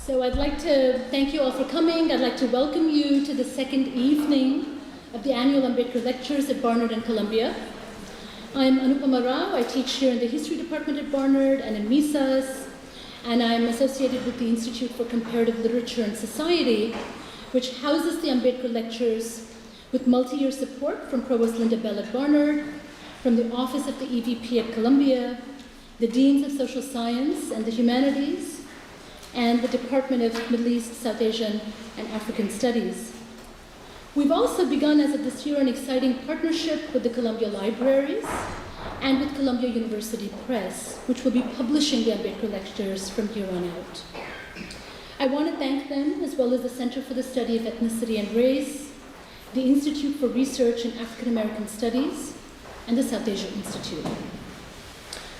So I'd like to thank you all for coming. I'd like to welcome you to the second evening of the annual Ambedkar Lectures at Barnard and Columbia. I'm Anupama Rao. I teach here in the History Department at Barnard and in MISAS, and I'm associated with the Institute for Comparative Literature and Society, which houses the Ambedkar Lectures with multi-year support from Provost Linda Bell at Barnard, from the Office of the EVP at Columbia, the Deans of Social Science and the Humanities, and the Department of Middle East, South Asian, and African Studies. We've also begun as of this year an exciting partnership with the Columbia Libraries and with Columbia University Press, which will be publishing the Ambedkar Lectures from here on out. I want to thank them, as well as the Center for the Study of Ethnicity and Race, the Institute for Research in African American Studies, and the South Asia Institute.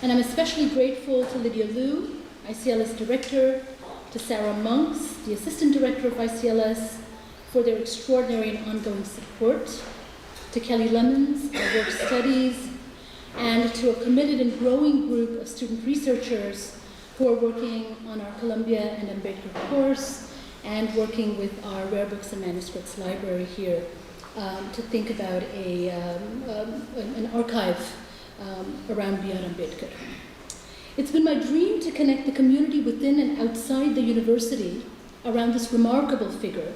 And I'm especially grateful to Lydia Liu, ICLS Director, to Sarah Monks, the Assistant Director of ICLS, for their extraordinary and ongoing support, to Kelly Lemons, our work studies, and to a committed and growing group of student researchers who are working on our Columbia and Ambedkar course and working with our Rare Books and Manuscripts library here to think about an archive around B.R. Ambedkar. It's been my dream to connect the community within and outside the university around this remarkable figure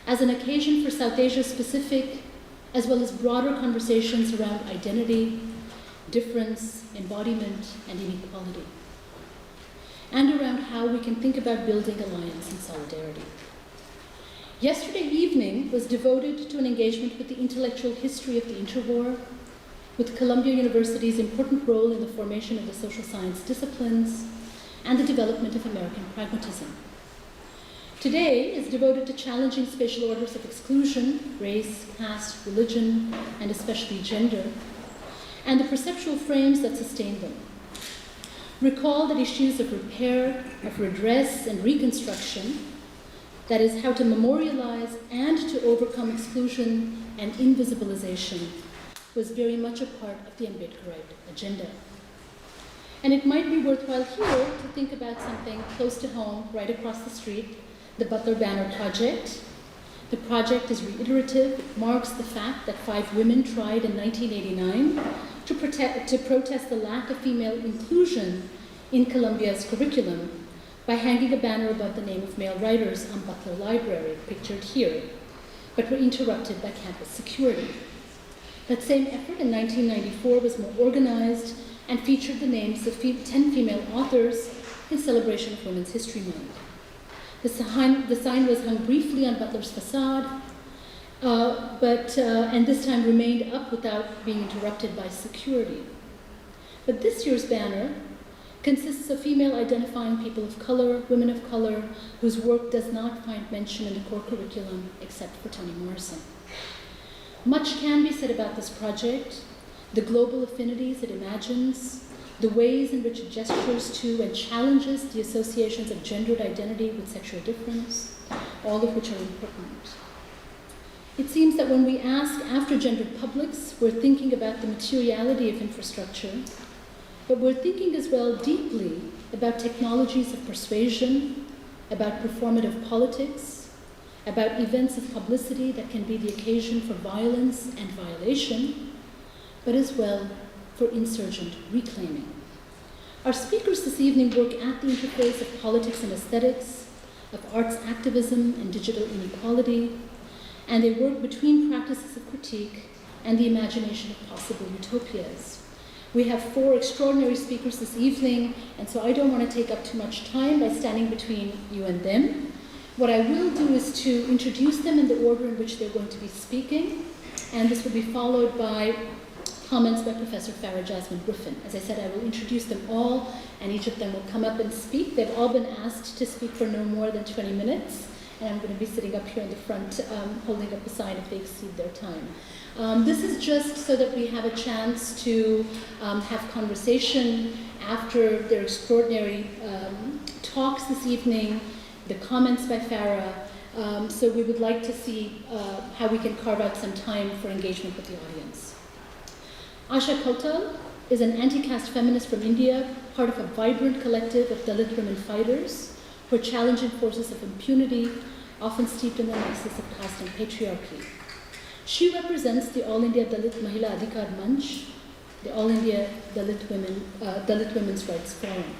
as an occasion for South Asia-specific as well as broader conversations around identity, difference, embodiment, and inequality, and around how we can think about building alliance and solidarity. Yesterday evening was devoted to an engagement with the intellectual history of the interwar, with Columbia University's important role in the formation of the social science disciplines and the development of American pragmatism. Today is devoted to challenging spatial orders of exclusion, race, caste, religion, and especially gender, and the perceptual frames that sustain them. Recall that issues of repair, of redress, and reconstruction, that is, how to memorialize and to overcome exclusion and invisibilization, was very much a part of the Ambedkarite agenda. And it might be worthwhile here to think about something close to home, right across the street, the Butler Banner Project. The project is reiterative. It marks the fact that 5 women tried in 1989 to protest the lack of female inclusion in Columbia's curriculum by hanging a banner above the name of male writers on Butler Library, pictured here, but were interrupted by campus security. That same effort in 1994 was more organized and featured the names of 10 female authors in celebration of Women's History Month. The sign was hung briefly on Butler's facade, and this time remained up without being interrupted by security. But this year's banner consists of female identifying people of color, women of color, whose work does not find mention in the core curriculum except for Toni Morrison. Much can be said about this project, the global affinities it imagines, the ways in which it gestures to and challenges the associations of gendered identity with sexual difference, all of which are important. It seems that when we ask after gendered publics, we're thinking about the materiality of infrastructure, but we're thinking as well deeply about technologies of persuasion, about performative politics, about events of publicity that can be the occasion for violence and violation, but as well for insurgent reclaiming. Our speakers this evening work at the interface of politics and aesthetics, of arts activism and digital inequality, and they work between practices of critique and the imagination of possible utopias. We have 4 extraordinary speakers this evening, and so I don't want to take up too much time by standing between you and them. What I will do is to introduce them in the order in which they're going to be speaking, and this will be followed by comments by Professor Farah, Jasmine, Griffin. As I said, I will introduce them all, and each of them will come up and speak. They've all been asked to speak for no more than 20 minutes, and I'm going to be sitting up here in the front holding up a sign if they exceed their time. This is just so that we have a chance to have conversation after their extraordinary talks this evening, the comments by Farah. So we would like to see how we can carve out some time for engagement with the audience. Asha Kowtal is an anti-caste feminist from India, part of a vibrant collective of Dalit women fighters for challenging forces of impunity, often steeped in the nexus of caste and patriarchy. She represents the All India Dalit Mahila Adhikar Manch, the All India Dalit Women's Rights Forum.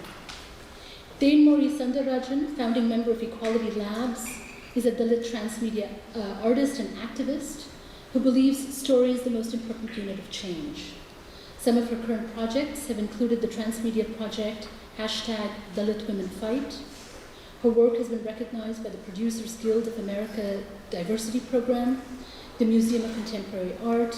Thenmozhi Soundarajan, founding member of Equality Labs, is a Dalit transmedia artist and activist who believes story is the most important unit of change. Some of her current projects have included the transmedia project #DalitWomenFight. Her work has been recognized by the Producers Guild of America Diversity Program, the Museum of Contemporary Art,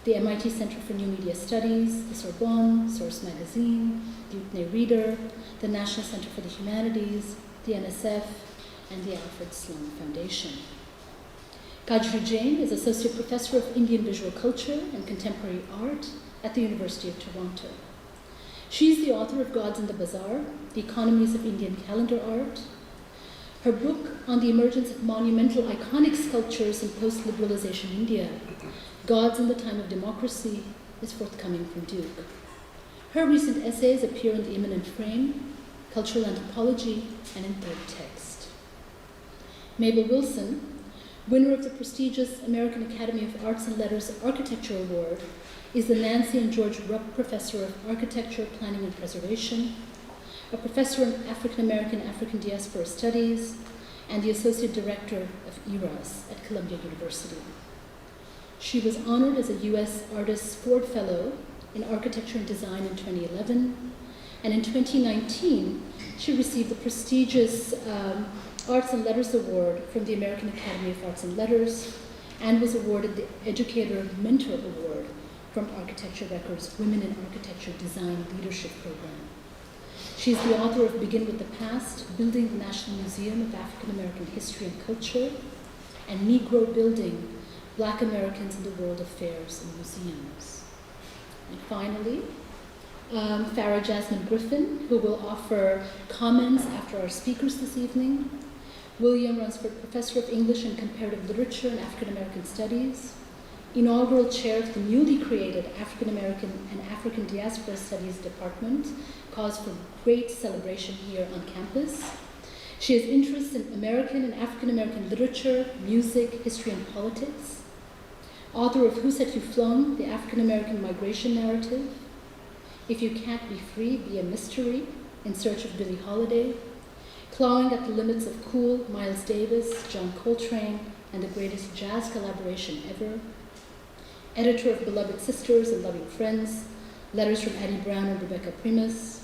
the MIT Center for New Media Studies, the Sorbonne, Source Magazine, the Utne Reader, the National Center for the Humanities, the NSF, and the Alfred Sloan Foundation. Kajri Jain is Associate Professor of Indian Visual Culture and Contemporary Art at the University of Toronto. She is the author of Gods in the Bazaar, The Economies of Indian Calendar Art. Her book on the emergence of monumental iconic sculptures in post-liberalization India, Gods in the Time of Democracy, is forthcoming from Duke. Her recent essays appear in The Imminent Frame, Cultural Anthropology, and in Third Text. Mabel Wilson, winner of the prestigious American Academy of Arts and Letters Architecture Award, is the Nancy and George Rupp Professor of Architecture, Planning and Preservation, a professor in African Diaspora Studies, and the Associate Director of ERAS at Columbia University. She was honored as a U.S. Artists Ford Fellow in Architecture and Design in 2011, and in 2019, she received the prestigious Arts and Letters Award from the American Academy of Arts and Letters, and was awarded the Educator Mentor Award from Architecture Record's Women in Architecture Design Leadership Program. She is the author of Begin with the Past, Building the National Museum of African American History and Culture, and Negro Building, Black Americans in the World of Fairs and Museums. And finally, Farah Jasmine Griffin, who will offer comments after our speakers this evening. William Runsford Professor of English and Comparative Literature and African American Studies, inaugural chair of the newly created African American and African Diaspora Studies Department, cause for great celebration here on campus. She has interests in American and African American literature, music, history, and politics. Author of Who Set You Flung, The African American Migration Narrative, If You Can't Be Free, Be a Mystery, In Search of Billie Holiday, Clawing at the Limits of Cool, Miles Davis, John Coltrane, and the Greatest Jazz Collaboration Ever, editor of Beloved Sisters and Loving Friends, Letters from Addie Brown and Rebecca Primus,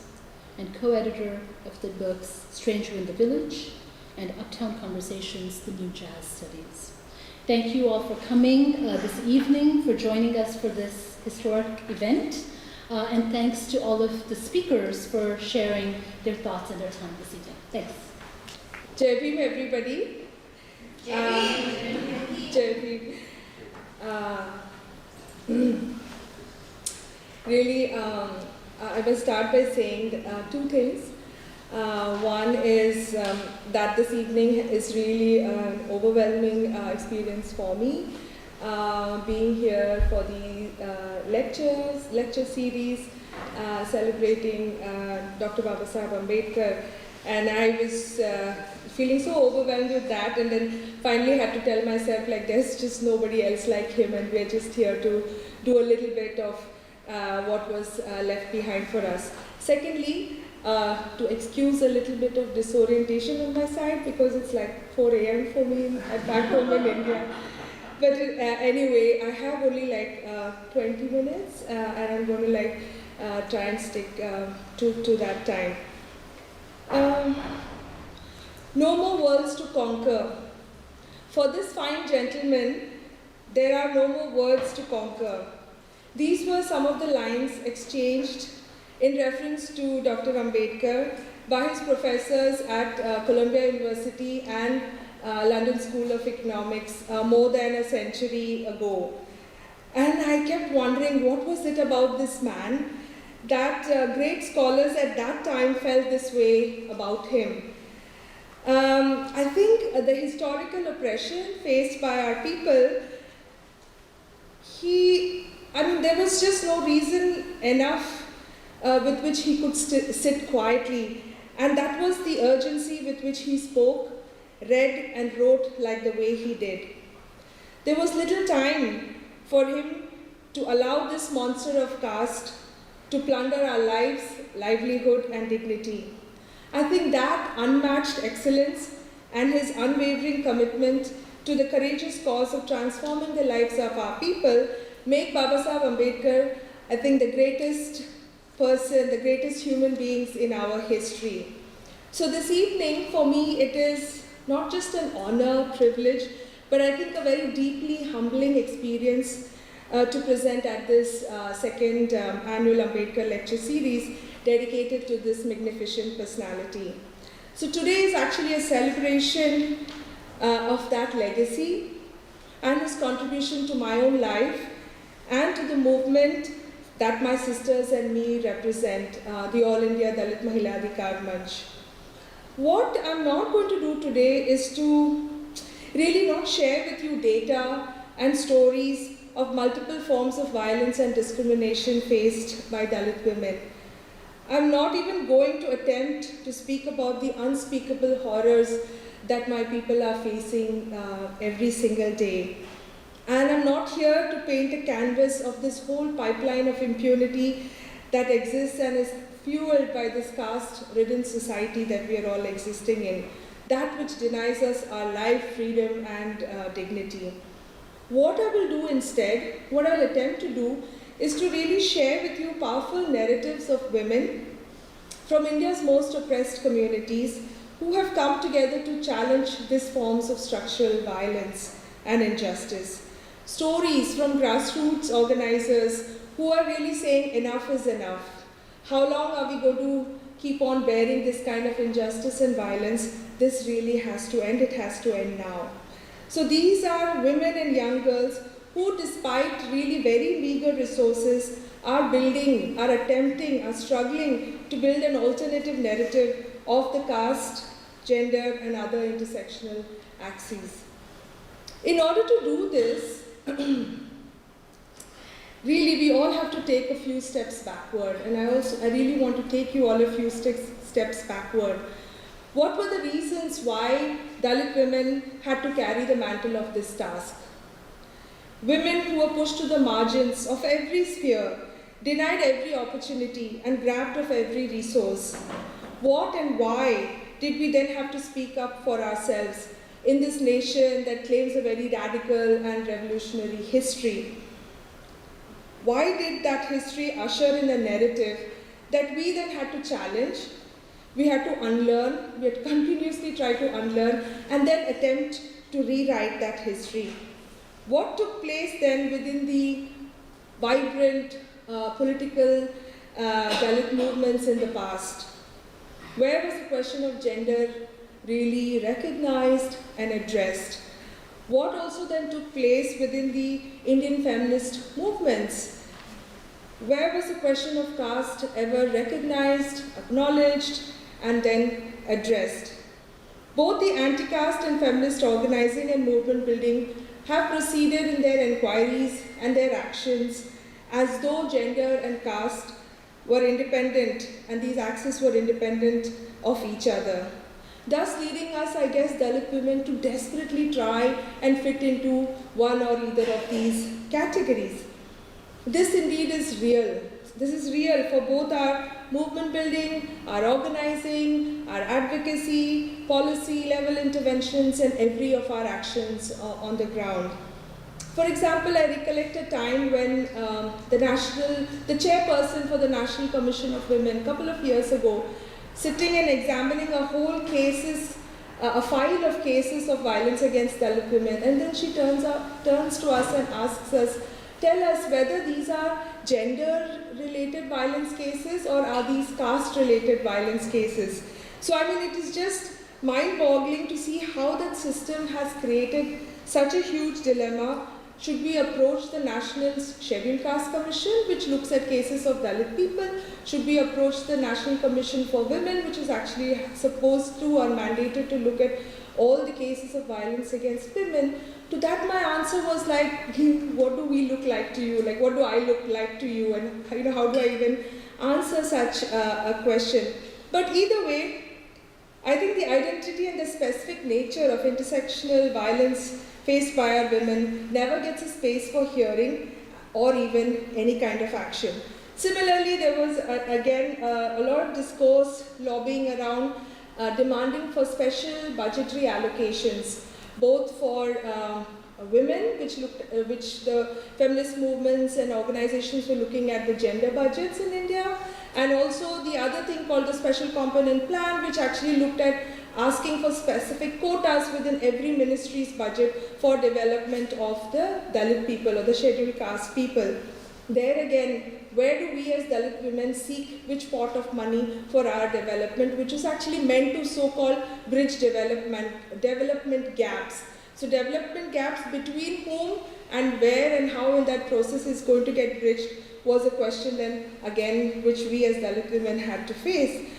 and co-editor of the books Stranger in the Village and Uptown Conversations, The New Jazz Studies. Thank you all for coming this evening, for joining us for this historic event, and thanks to all of the speakers for sharing their thoughts and their time this evening. Thanks. Jai Bhim, everybody. Jai Bhim. Really, I will start by saying two things. One is that this evening is really an overwhelming experience for me. Being here for the lecture series celebrating Dr. Babasaheb Ambedkar, and I was feeling so overwhelmed with that, and then finally had to tell myself, like, there's just nobody else like him, and we're just here to do a little bit of what was left behind for us. Secondly, to excuse a little bit of disorientation on my side, because it's like 4 a.m. for me back home in India. But anyway, I have only like 20 minutes, and I'm going to like try and stick to that time. No more worlds to conquer. For this fine gentleman, there are no more words to conquer. These were some of the lines exchanged in reference to Dr. Ambedkar by his professors at Columbia University and London School of Economics more than a century ago. And I kept wondering, what was it about this man that great scholars at that time felt this way about him? I think the historical oppression faced by our people, there was just no reason enough with which he could sit quietly. And that was the urgency with which he spoke, read and wrote like the way he did. There was little time for him to allow this monster of caste to plunder our lives, livelihood and dignity. I think that unmatched excellence and his unwavering commitment to the courageous cause of transforming the lives of our people make Baba Saheb Ambedkar, I think, the greatest person, the greatest human beings in our history. So this evening, for me, it is not just an honor, privilege, but I think a very deeply humbling experience to present at this second annual Ambedkar lecture series dedicated to this magnificent personality. So today is actually a celebration of that legacy and his contribution to my own life and to the movement that my sisters and me represent, the All India Dalit Mahila Adhikar Manch. What I'm not going to do today is to really not share with you data and stories of multiple forms of violence and discrimination faced by Dalit women. I'm not even going to attempt to speak about the unspeakable horrors that my people are facing every single day. And I'm not here to paint a canvas of this whole pipeline of impunity that exists and is fueled by this caste-ridden society that we are all existing in, that which denies us our life, freedom, and dignity. What I will do instead, what I'll attempt to do, is to really share with you powerful narratives of women from India's most oppressed communities who have come together to challenge these forms of structural violence and injustice. Stories from grassroots organizers who are really saying enough is enough. How long are we going to keep on bearing this kind of injustice and violence? This really has to end. It has to end now. So these are women and young girls who, despite really very meager resources, are building, are attempting, are struggling to build an alternative narrative of the caste, gender, and other intersectional axes. In order to do this, really we all have to take a few steps backward, and I really want to take you all a few steps backward. What were the reasons why Dalit women had to carry the mantle of this task? Women who were pushed to the margins of every sphere, denied every opportunity and grabbed of every resource. What and why did we then have to speak up for ourselves in this nation that claims a very radical and revolutionary history? Why did that history usher in a narrative that we then had to challenge? We had to unlearn, we had to continuously try to unlearn and then attempt to rewrite that history. What took place then within the vibrant political Dalit movements in the past? Where was the question of gender really recognized and addressed? What also then took place within the Indian feminist movements? Where was the question of caste ever recognized, acknowledged, and then addressed? Both the anti-caste and feminist organizing and movement building have proceeded in their inquiries and their actions as though gender and caste were independent and these axes were independent of each other. Thus leading us, I guess, Dalit women to desperately try and fit into one or either of these categories. This indeed is real. This is real for both our movement building, our organizing, our advocacy, policy level interventions, and every of our actions on the ground. For example, I recollect a time when the chairperson for the National Commission of Women, a couple of years ago, sitting and examining a whole a file of cases of violence against Dalit women, and then she turns to us and asks us, tell us whether these are gender-related violence cases or are these caste-related violence cases. So I mean, it is just mind-boggling to see how that system has created such a huge dilemma. Should we approach the National Scheduled Caste Commission, which looks at cases of Dalit people? Should we approach the National Commission for Women, which is actually supposed to or mandated to look at all the cases of violence against women? To that my answer was like, what do we look like to you? Like, what do I look like to you? And how do I even answer such a question? But either way, I think the identity and the specific nature of intersectional violence faced by our women never gets a space for hearing or even any kind of action. Similarly, there was again a lot of discourse lobbying around demanding for special budgetary allocations, both for women, which the feminist movements and organizations were looking at the gender budgets in India, and also the other thing called the special component plan, which actually looked at asking for specific quotas within every ministry's budget for development of the Dalit people or the scheduled caste people. There again, where do we as Dalit women seek which pot of money for our development, which is actually meant to so-called bridge development gaps. So development gaps between whom and where and how in that process is going to get bridged was a question then again which we as Dalit women had to face.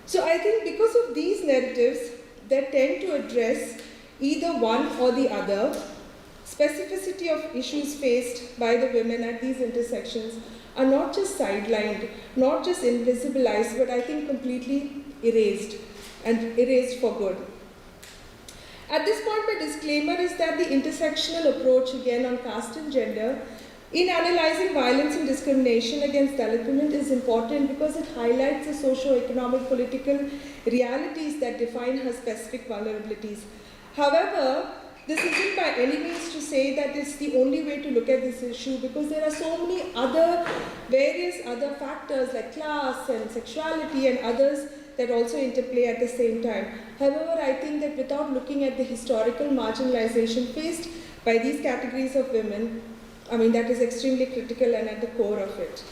So I think because of these narratives that tend to address either one or the other, specificity of issues faced by the women at these intersections are not just sidelined, not just invisibilized, but I think completely erased, and erased for good. At this point, my disclaimer is that the intersectional approach, again on caste and gender, in analyzing violence and discrimination against Dalit women is important because it highlights the socio-economic political realities that define her specific vulnerabilities. However, this isn't by any means to say that it's the only way to look at this issue, because there are so many various other factors like class and sexuality and others that also interplay at the same time. However, I think that without looking at the historical marginalization faced by these categories of women, that is extremely critical and at the core of it.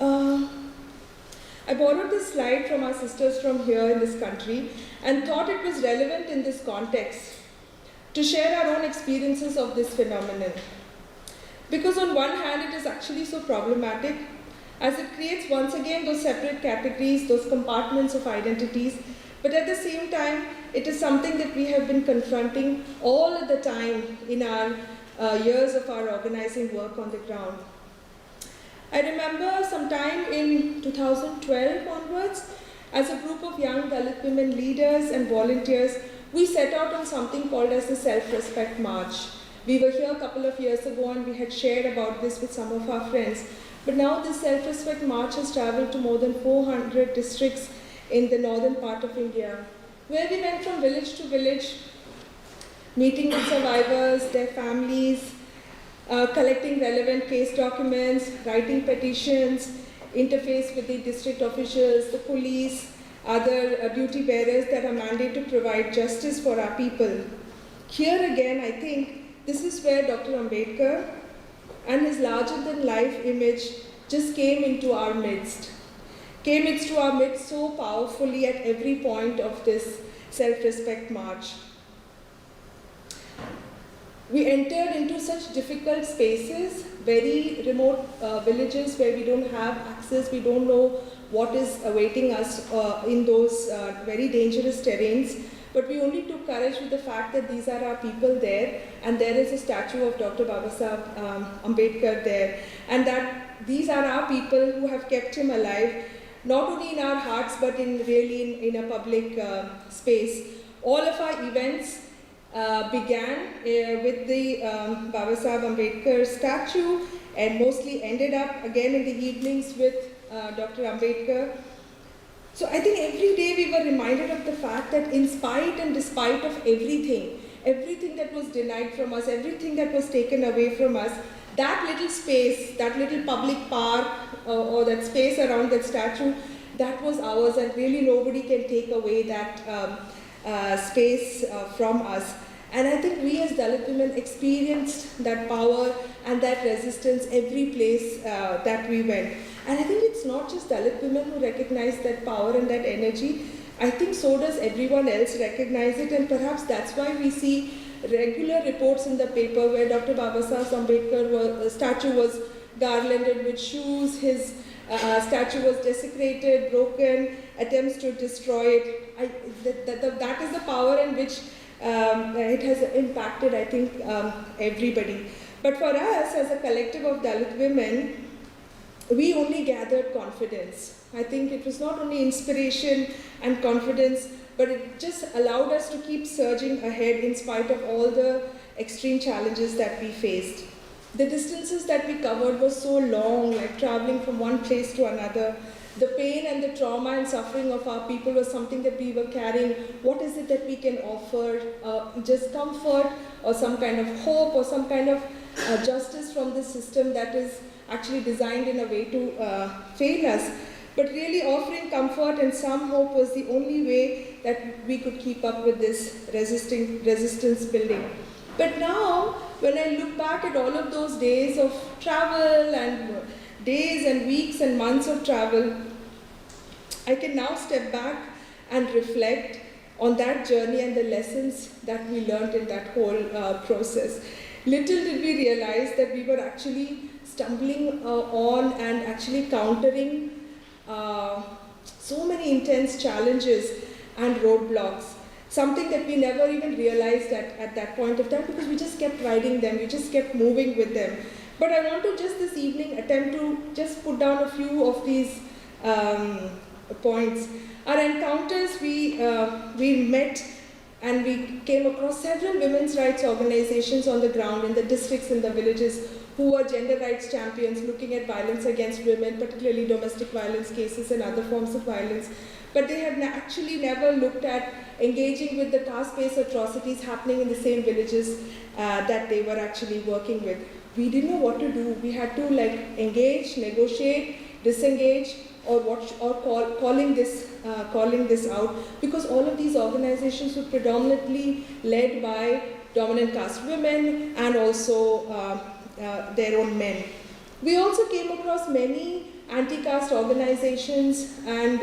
I borrowed this slide from our sisters from here in this country and thought it was relevant in this context to share our own experiences of this phenomenon. Because on one hand, it is actually so problematic as it creates once again those separate categories, those compartments of identities, but at the same time, it is something that we have been confronting all of the time in our years of our organizing work on the ground. I remember sometime in 2012 onwards, as a group of young Dalit women leaders and volunteers, we set out on something called as the Self-Respect March. We were here a couple of years ago and we had shared about this with some of our friends. But now this Self-Respect March has traveled to more than 400 districts in the northern part of India, where we went from village to village, meeting with survivors, their families, collecting relevant case documents, writing petitions, interface with the district officials, the police, other duty bearers that are mandated to provide justice for our people. Here again, I think this is where Dr. Ambedkar and his larger-than-life image just came into our midst. Came into our midst so powerfully at every point of this Self-Respect March. We entered into such difficult spaces, very remote villages where we don't have access, we don't know what is awaiting us in those very dangerous terrains. But we only took courage with the fact that these are our people there, and there is a statue of Dr. Babasaheb Ambedkar there, and that these are our people who have kept him alive, not only in our hearts, but really in a public space. All of our events began with the Babasaheb Ambedkar statue and mostly ended up again in the evenings with Dr. Ambedkar. So I think every day we were reminded of the fact that in spite and despite of everything that was denied from us, everything that was taken away from us, that little space, that little public park or that space around that statue, that was ours, and really nobody can take away that space from us. And I think we as Dalit women experienced that power and that resistance every place that we went. And I think it's not just Dalit women who recognize that power and that energy. I think so does everyone else recognize it, and perhaps that's why we see regular reports in the paper where Dr. Babasaheb Ambedkar statue was garlanded with shoes, his statue was desecrated, broken, attempts to destroy it. That is the power in which it has impacted, I think, everybody. But for us, as a collective of Dalit women, we only gathered confidence. I think it was not only inspiration and confidence, but it just allowed us to keep surging ahead in spite of all the extreme challenges that we faced. The distances that we covered were so long, like traveling from one place to another. The pain and the trauma and suffering of our people was something that we were carrying. What is it that we can offer? Just comfort or some kind of hope or some kind of justice from the system that is actually designed in a way to fail us. But really offering comfort and some hope was the only way that we could keep up with this resistance building. But now, when I look back at all of those days of travel and days and weeks and months of travel, I can now step back and reflect on that journey and the lessons that we learned in that whole process. Little did we realize that we were actually stumbling on and actually countering so many intense challenges and roadblocks. Something that we never even realized at that point of time, because we just kept riding them, we just kept moving with them. But I want to just this evening attempt to just put down a few of these points. Our encounters, we met and we came across several women's rights organizations on the ground in the districts and the villages who were gender rights champions looking at violence against women, particularly domestic violence cases and other forms of violence. But they have actually never looked at engaging with the caste-based atrocities happening in the same villages that they were actually working with. We didn't know what to do. We had to engage, negotiate, disengage, or calling this out, because all of these organizations were predominantly led by dominant caste women and also their own men. We also came across many anti-caste organizations and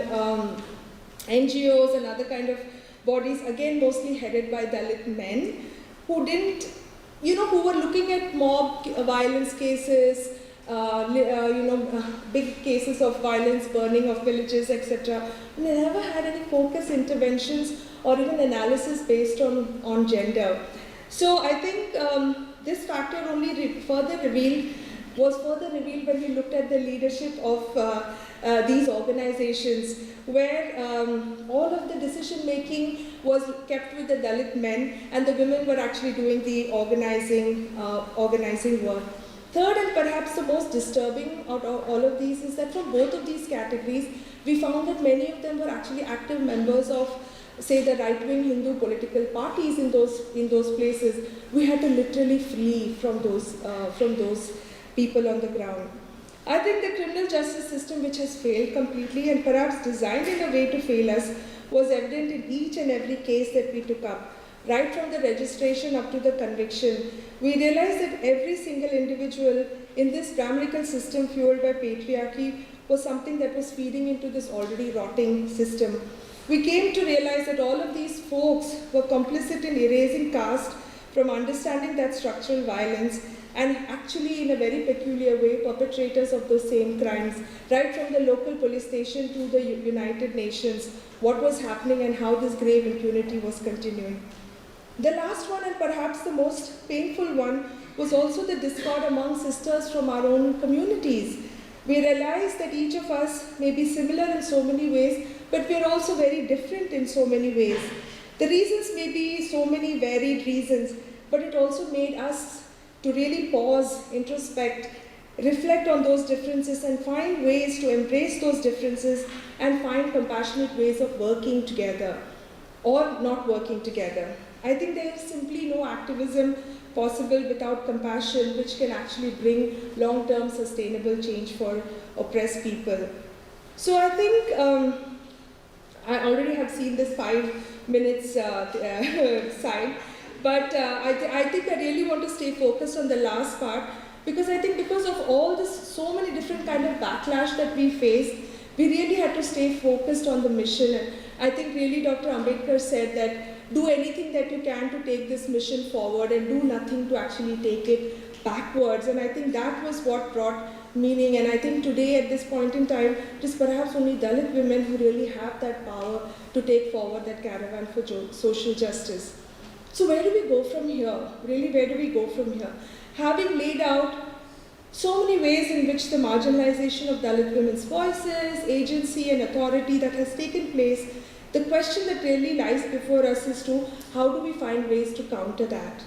NGOs and other kind of bodies, again mostly headed by Dalit men, who didn't, who were looking at mob violence cases, big cases of violence, burning of villages, etc. And they never had any focused interventions or even analysis based on gender. So I think this factor only was further revealed when we looked at the leadership of these organizations, where all of the decision making was kept with the Dalit men, and the women were actually doing the organizing work. Third, and perhaps the most disturbing out of all of these, is that from both of these categories, we found that many of them were actually active members of, say, the right-wing Hindu political parties in those places. We had to literally flee from those people on the ground. I think the criminal justice system, which has failed completely and perhaps designed in a way to fail us, was evident in each and every case that we took up. Right from the registration up to the conviction, we realized that every single individual in this Brahminical system fueled by patriarchy was something that was feeding into this already rotting system. We came to realize that all of these folks were complicit in erasing caste from understanding that structural violence, and actually in a very peculiar way perpetrators of those same crimes, right from the local police station to the United Nations, what was happening and how this grave impunity was continuing. The last one, and perhaps the most painful one, was also the discord among sisters from our own communities. We realized that each of us may be similar in so many ways, but we are also very different in so many ways. The reasons may be so many varied reasons, but it also made us to really pause, introspect, reflect on those differences and find ways to embrace those differences and find compassionate ways of working together or not working together. I think there is simply no activism possible without compassion, which can actually bring long-term sustainable change for oppressed people. So I think I already have seen this 5 minutes sign, but I think I really want to stay focused on the last part, because I think because of all this, so many different kind of backlash that we faced, we really had to stay focused on the mission. And I think really Dr. Ambedkar said that do anything that you can to take this mission forward and do nothing to actually take it backwards. And I think that was what brought meaning. And I think today at this point in time, it is perhaps only Dalit women who really have that power to take forward that caravan for social justice. So where do we go from here? Really, where do we go from here? Having laid out so many ways in which the marginalization of Dalit women's voices, agency and authority that has taken place, the question that really lies before us is to how do we find ways to counter that?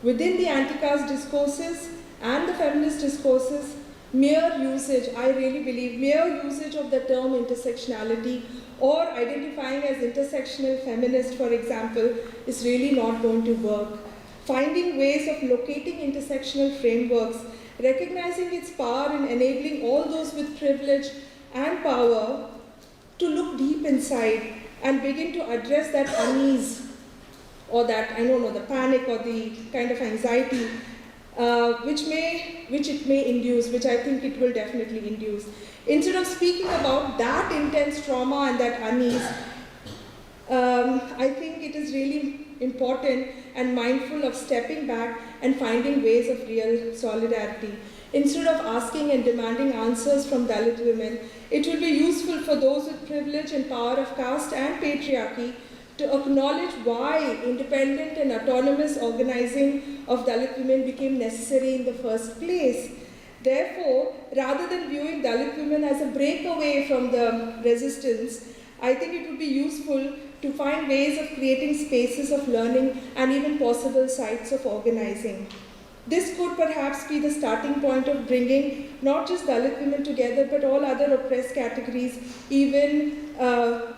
Within the anti-caste discourses and the feminist discourses, mere usage, I really believe, mere usage of the term intersectionality or identifying as intersectional feminist, for example, is really not going to work. Finding ways of locating intersectional frameworks, recognizing its power in enabling all those with privilege and power to look deep inside and begin to address that unease or that, I don't know, the panic or the kind of anxiety which it may induce, which I think it will definitely induce. Instead of speaking about that intense trauma and that unease, I think it is really important and mindful of stepping back and finding ways of real solidarity. Instead of asking and demanding answers from Dalit women, it will be useful for those with privilege and power of caste and patriarchy to acknowledge why independent and autonomous organizing of Dalit women became necessary in the first place. Therefore, rather than viewing Dalit women as a breakaway from the resistance, I think it would be useful to find ways of creating spaces of learning and even possible sites of organizing. This could perhaps be the starting point of bringing not just Dalit women together, but all other oppressed categories, even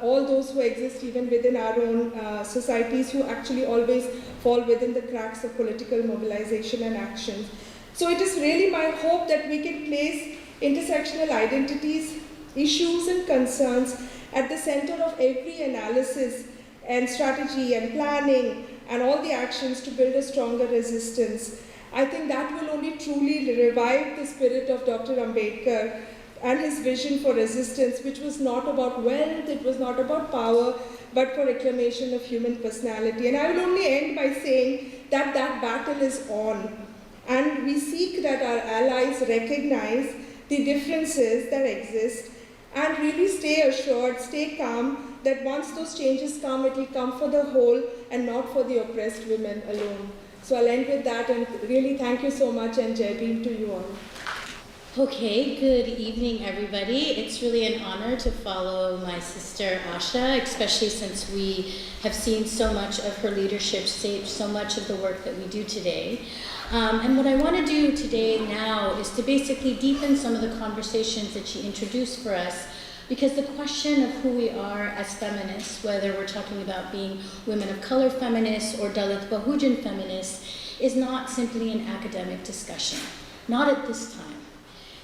all those who exist even within our own societies who actually always fall within the cracks of political mobilization and actions. So it is really my hope that we can place intersectional identities, issues and concerns at the center of every analysis and strategy and planning and all the actions to build a stronger resistance. I think that will only truly revive the spirit of Dr. Ambedkar and his vision for resistance, which was not about wealth, it was not about power, but for reclamation of human personality. And I will only end by saying that that battle is on. And we seek that our allies recognize the differences that exist and really stay assured, stay calm, that once those changes come, it will come for the whole and not for the oppressed women alone. So I'll end with that and really thank you so much and Jai Bhim to you all. Okay, good evening everybody. It's really an honor to follow my sister Asha, especially since we have seen so much of her leadership shape so much of the work that we do today. And what I want to do today now is to basically deepen some of the conversations that she introduced for us, because the question of who we are as feminists, whether we're talking about being women of color feminists or Dalit Bahujan feminists, is not simply an academic discussion, not at this time.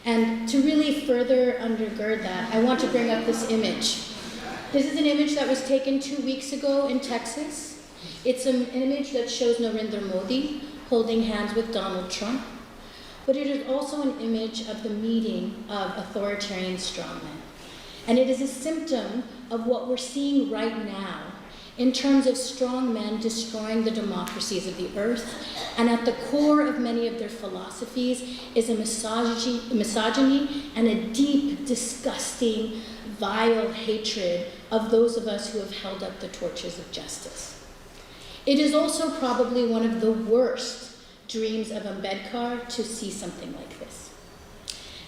And to really further undergird that, I want to bring up this image. This is an image that was taken 2 weeks ago in Texas. It's an image that shows Narendra Modi holding hands with Donald Trump, but it is also an image of the meeting of authoritarian strongmen. And it is a symptom of what we're seeing right now in terms of strong men destroying the democracies of the earth. And at the core of many of their philosophies is a misogyny and a deep, disgusting, vile hatred of those of us who have held up the torches of justice. It is also probably one of the worst dreams of Ambedkar to see something like this.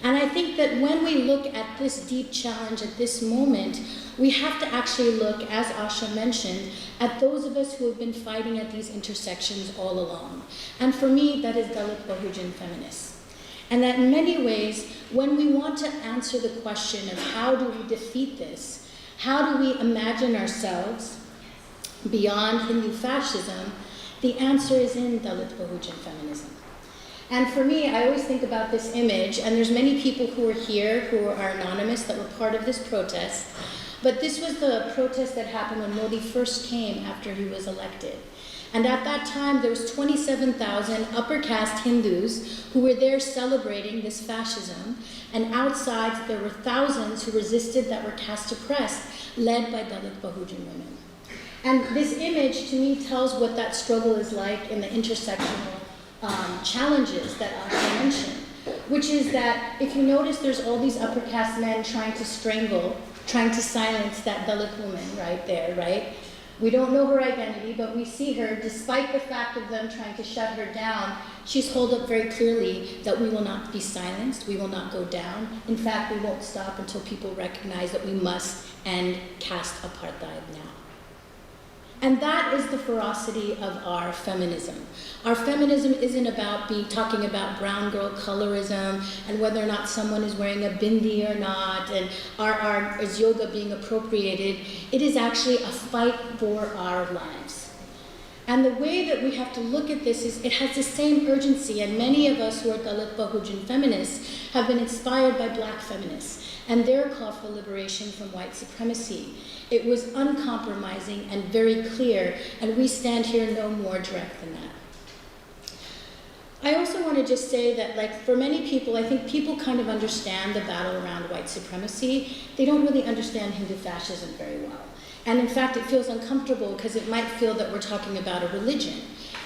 And I think that when we look at this deep challenge at this moment, we have to actually look, as Asha mentioned, at those of us who have been fighting at these intersections all along. And for me, that is Dalit Bahujan feminists. And that in many ways, when we want to answer the question of how do we defeat this, how do we imagine ourselves beyond Hindu fascism, the answer is in Dalit Bahujan feminism. And for me, I always think about this image, and there's many people who are here who are anonymous that were part of this protest, but this was the protest that happened when Modi first came after he was elected. And at that time, there was 27,000 upper caste Hindus who were there celebrating this fascism, and outside there were thousands who resisted that were caste oppressed, led by Dalit Bahujan women. And this image, to me, tells what that struggle is like in the intersectional challenges that Asha mentioned, which is that if you notice there's all these upper caste men trying to strangle, trying to silence that Dalit woman right there, right? We don't know her identity, but we see her, despite the fact of them trying to shut her down, she's held up very clearly that we will not be silenced, we will not go down. In fact, we won't stop until people recognize that we must end caste apartheid now. And that is the ferocity of our feminism. Our feminism isn't about talking about brown girl colorism and whether or not someone is wearing a bindi or not, and is yoga being appropriated. It is actually a fight for our lives. And the way that we have to look at this is it has the same urgency, and many of us who are Dalit Bahujan feminists have been inspired by black feminists and their call for liberation from white supremacy. It was uncompromising and very clear, and we stand here no more direct than that. I also want to just say that, like, for many people, I think people kind of understand the battle around white supremacy. They don't really understand Hindu fascism very well. And in fact, it feels uncomfortable because it might feel that we're talking about a religion.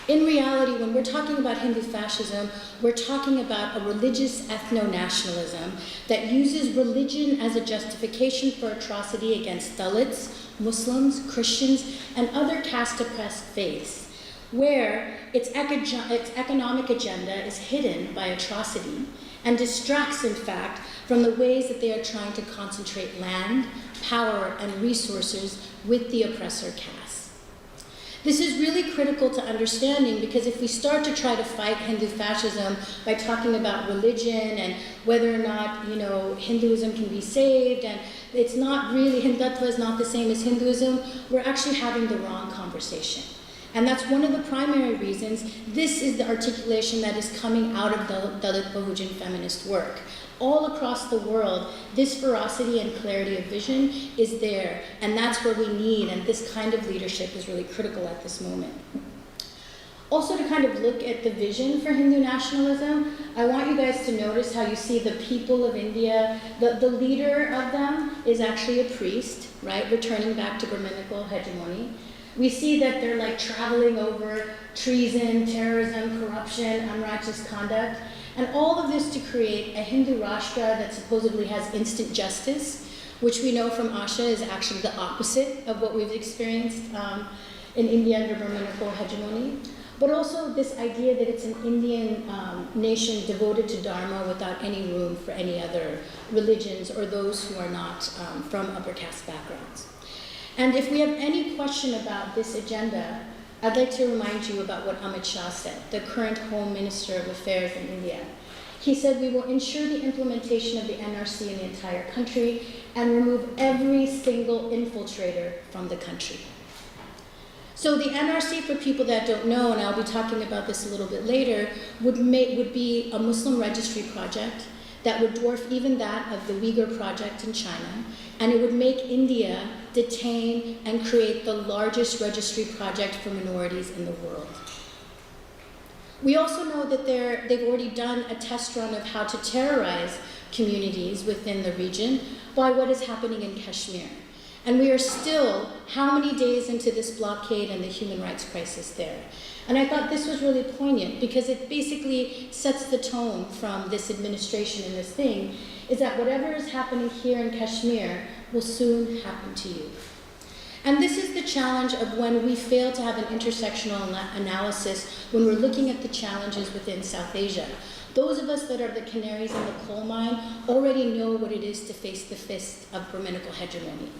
In reality, when we're talking about Hindu fascism, we're talking about a religious ethno-nationalism that uses religion as a justification for atrocity against Dalits, Muslims, Christians, and other caste-oppressed faiths, where its economic agenda is hidden by atrocity and distracts, in fact, from the ways that they are trying to concentrate land, power, and resources with the oppressor caste. This is really critical to understanding, because if we start to try to fight Hindu fascism by talking about religion and whether or not, Hinduism can be saved, and it's not really, Hindutva is not the same as Hinduism, we're actually having the wrong conversation. And that's one of the primary reasons this is the articulation that is coming out of Dalit Bahujan feminist work. All across the world, this ferocity and clarity of vision is there, and that's where we need, and this kind of leadership is really critical at this moment. Also, to kind of look at the vision for Hindu nationalism, I want you guys to notice how you see the people of India, the leader of them is actually a priest, right, returning back to Brahminical hegemony. We see that they're like traveling over treason, terrorism, corruption, unrighteous conduct, and all of this to create a Hindu Rashtra that supposedly has instant justice, which we know from Asha is actually the opposite of what we've experienced in India under Brahminical hegemony. But also this idea that it's an Indian nation devoted to Dharma without any room for any other religions or those who are not from upper caste backgrounds. And if we have any question about this agenda, I'd like to remind you about what Amit Shah said, the current Home Minister of Affairs in India. He said, "We will ensure the implementation of the NRC in the entire country and remove every single infiltrator from the country." So the NRC, for people that don't know, and I'll be talking about this a little bit later, would be a Muslim registry project that would dwarf even that of the Uyghur project in China, and it would make India detain and create the largest registry project for minorities in the world. We also know that they've already done a test run of how to terrorize communities within the region by what is happening in Kashmir. And we are still how many days into this blockade and the human rights crisis there. And I thought this was really poignant because it basically sets the tone from this administration and this thing, is that whatever is happening here in Kashmir will soon happen to you. And this is the challenge of when we fail to have an intersectional analysis when we're looking at the challenges within South Asia. Those of us that are the canaries in the coal mine already know what it is to face the fist of Brahminical hegemony.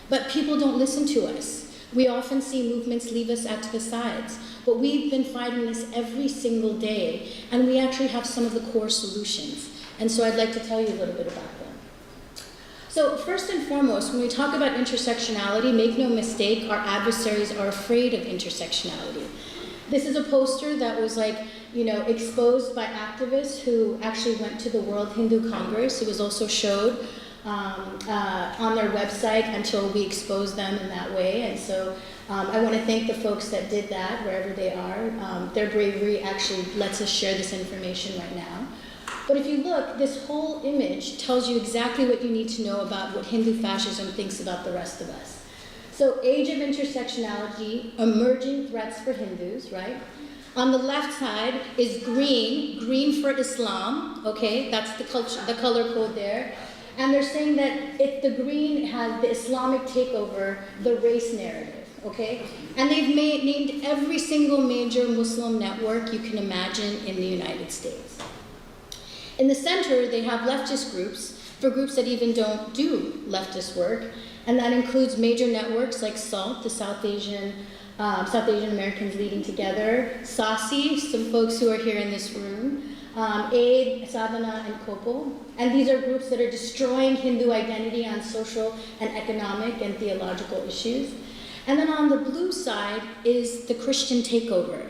But people don't listen to us. We often see movements leave us at the sides, but we've been fighting this every single day, and we actually have some of the core solutions. And so I'd like to tell you a little bit about them. So first and foremost, when we talk about intersectionality, make no mistake, our adversaries are afraid of intersectionality. This is a poster that was exposed by activists who actually went to the World Hindu Congress. It was also showed on their website until we exposed them in that way. And so I want to thank the folks that did that, wherever they are. Their bravery actually lets us share this information right now. But if you look, this whole image tells you exactly what you need to know about what Hindu fascism thinks about the rest of us. So age of intersectionality, emerging threats for Hindus, right? On the left side is green for Islam, okay? That's the color code there. And they're saying that if the green has the Islamic takeover, the race narrative. okay? And they've named every single major Muslim network you can imagine in the United States. In the center, they have leftist groups, for groups that even don't do leftist work, and that includes major networks like SALT, the South Asian Americans Leading Together, SASI, some folks who are here in this room, AID, Sadhana, and Kowtal. And these are groups that are destroying Hindu identity on social and economic and theological issues. And then on the blue side is the Christian takeover.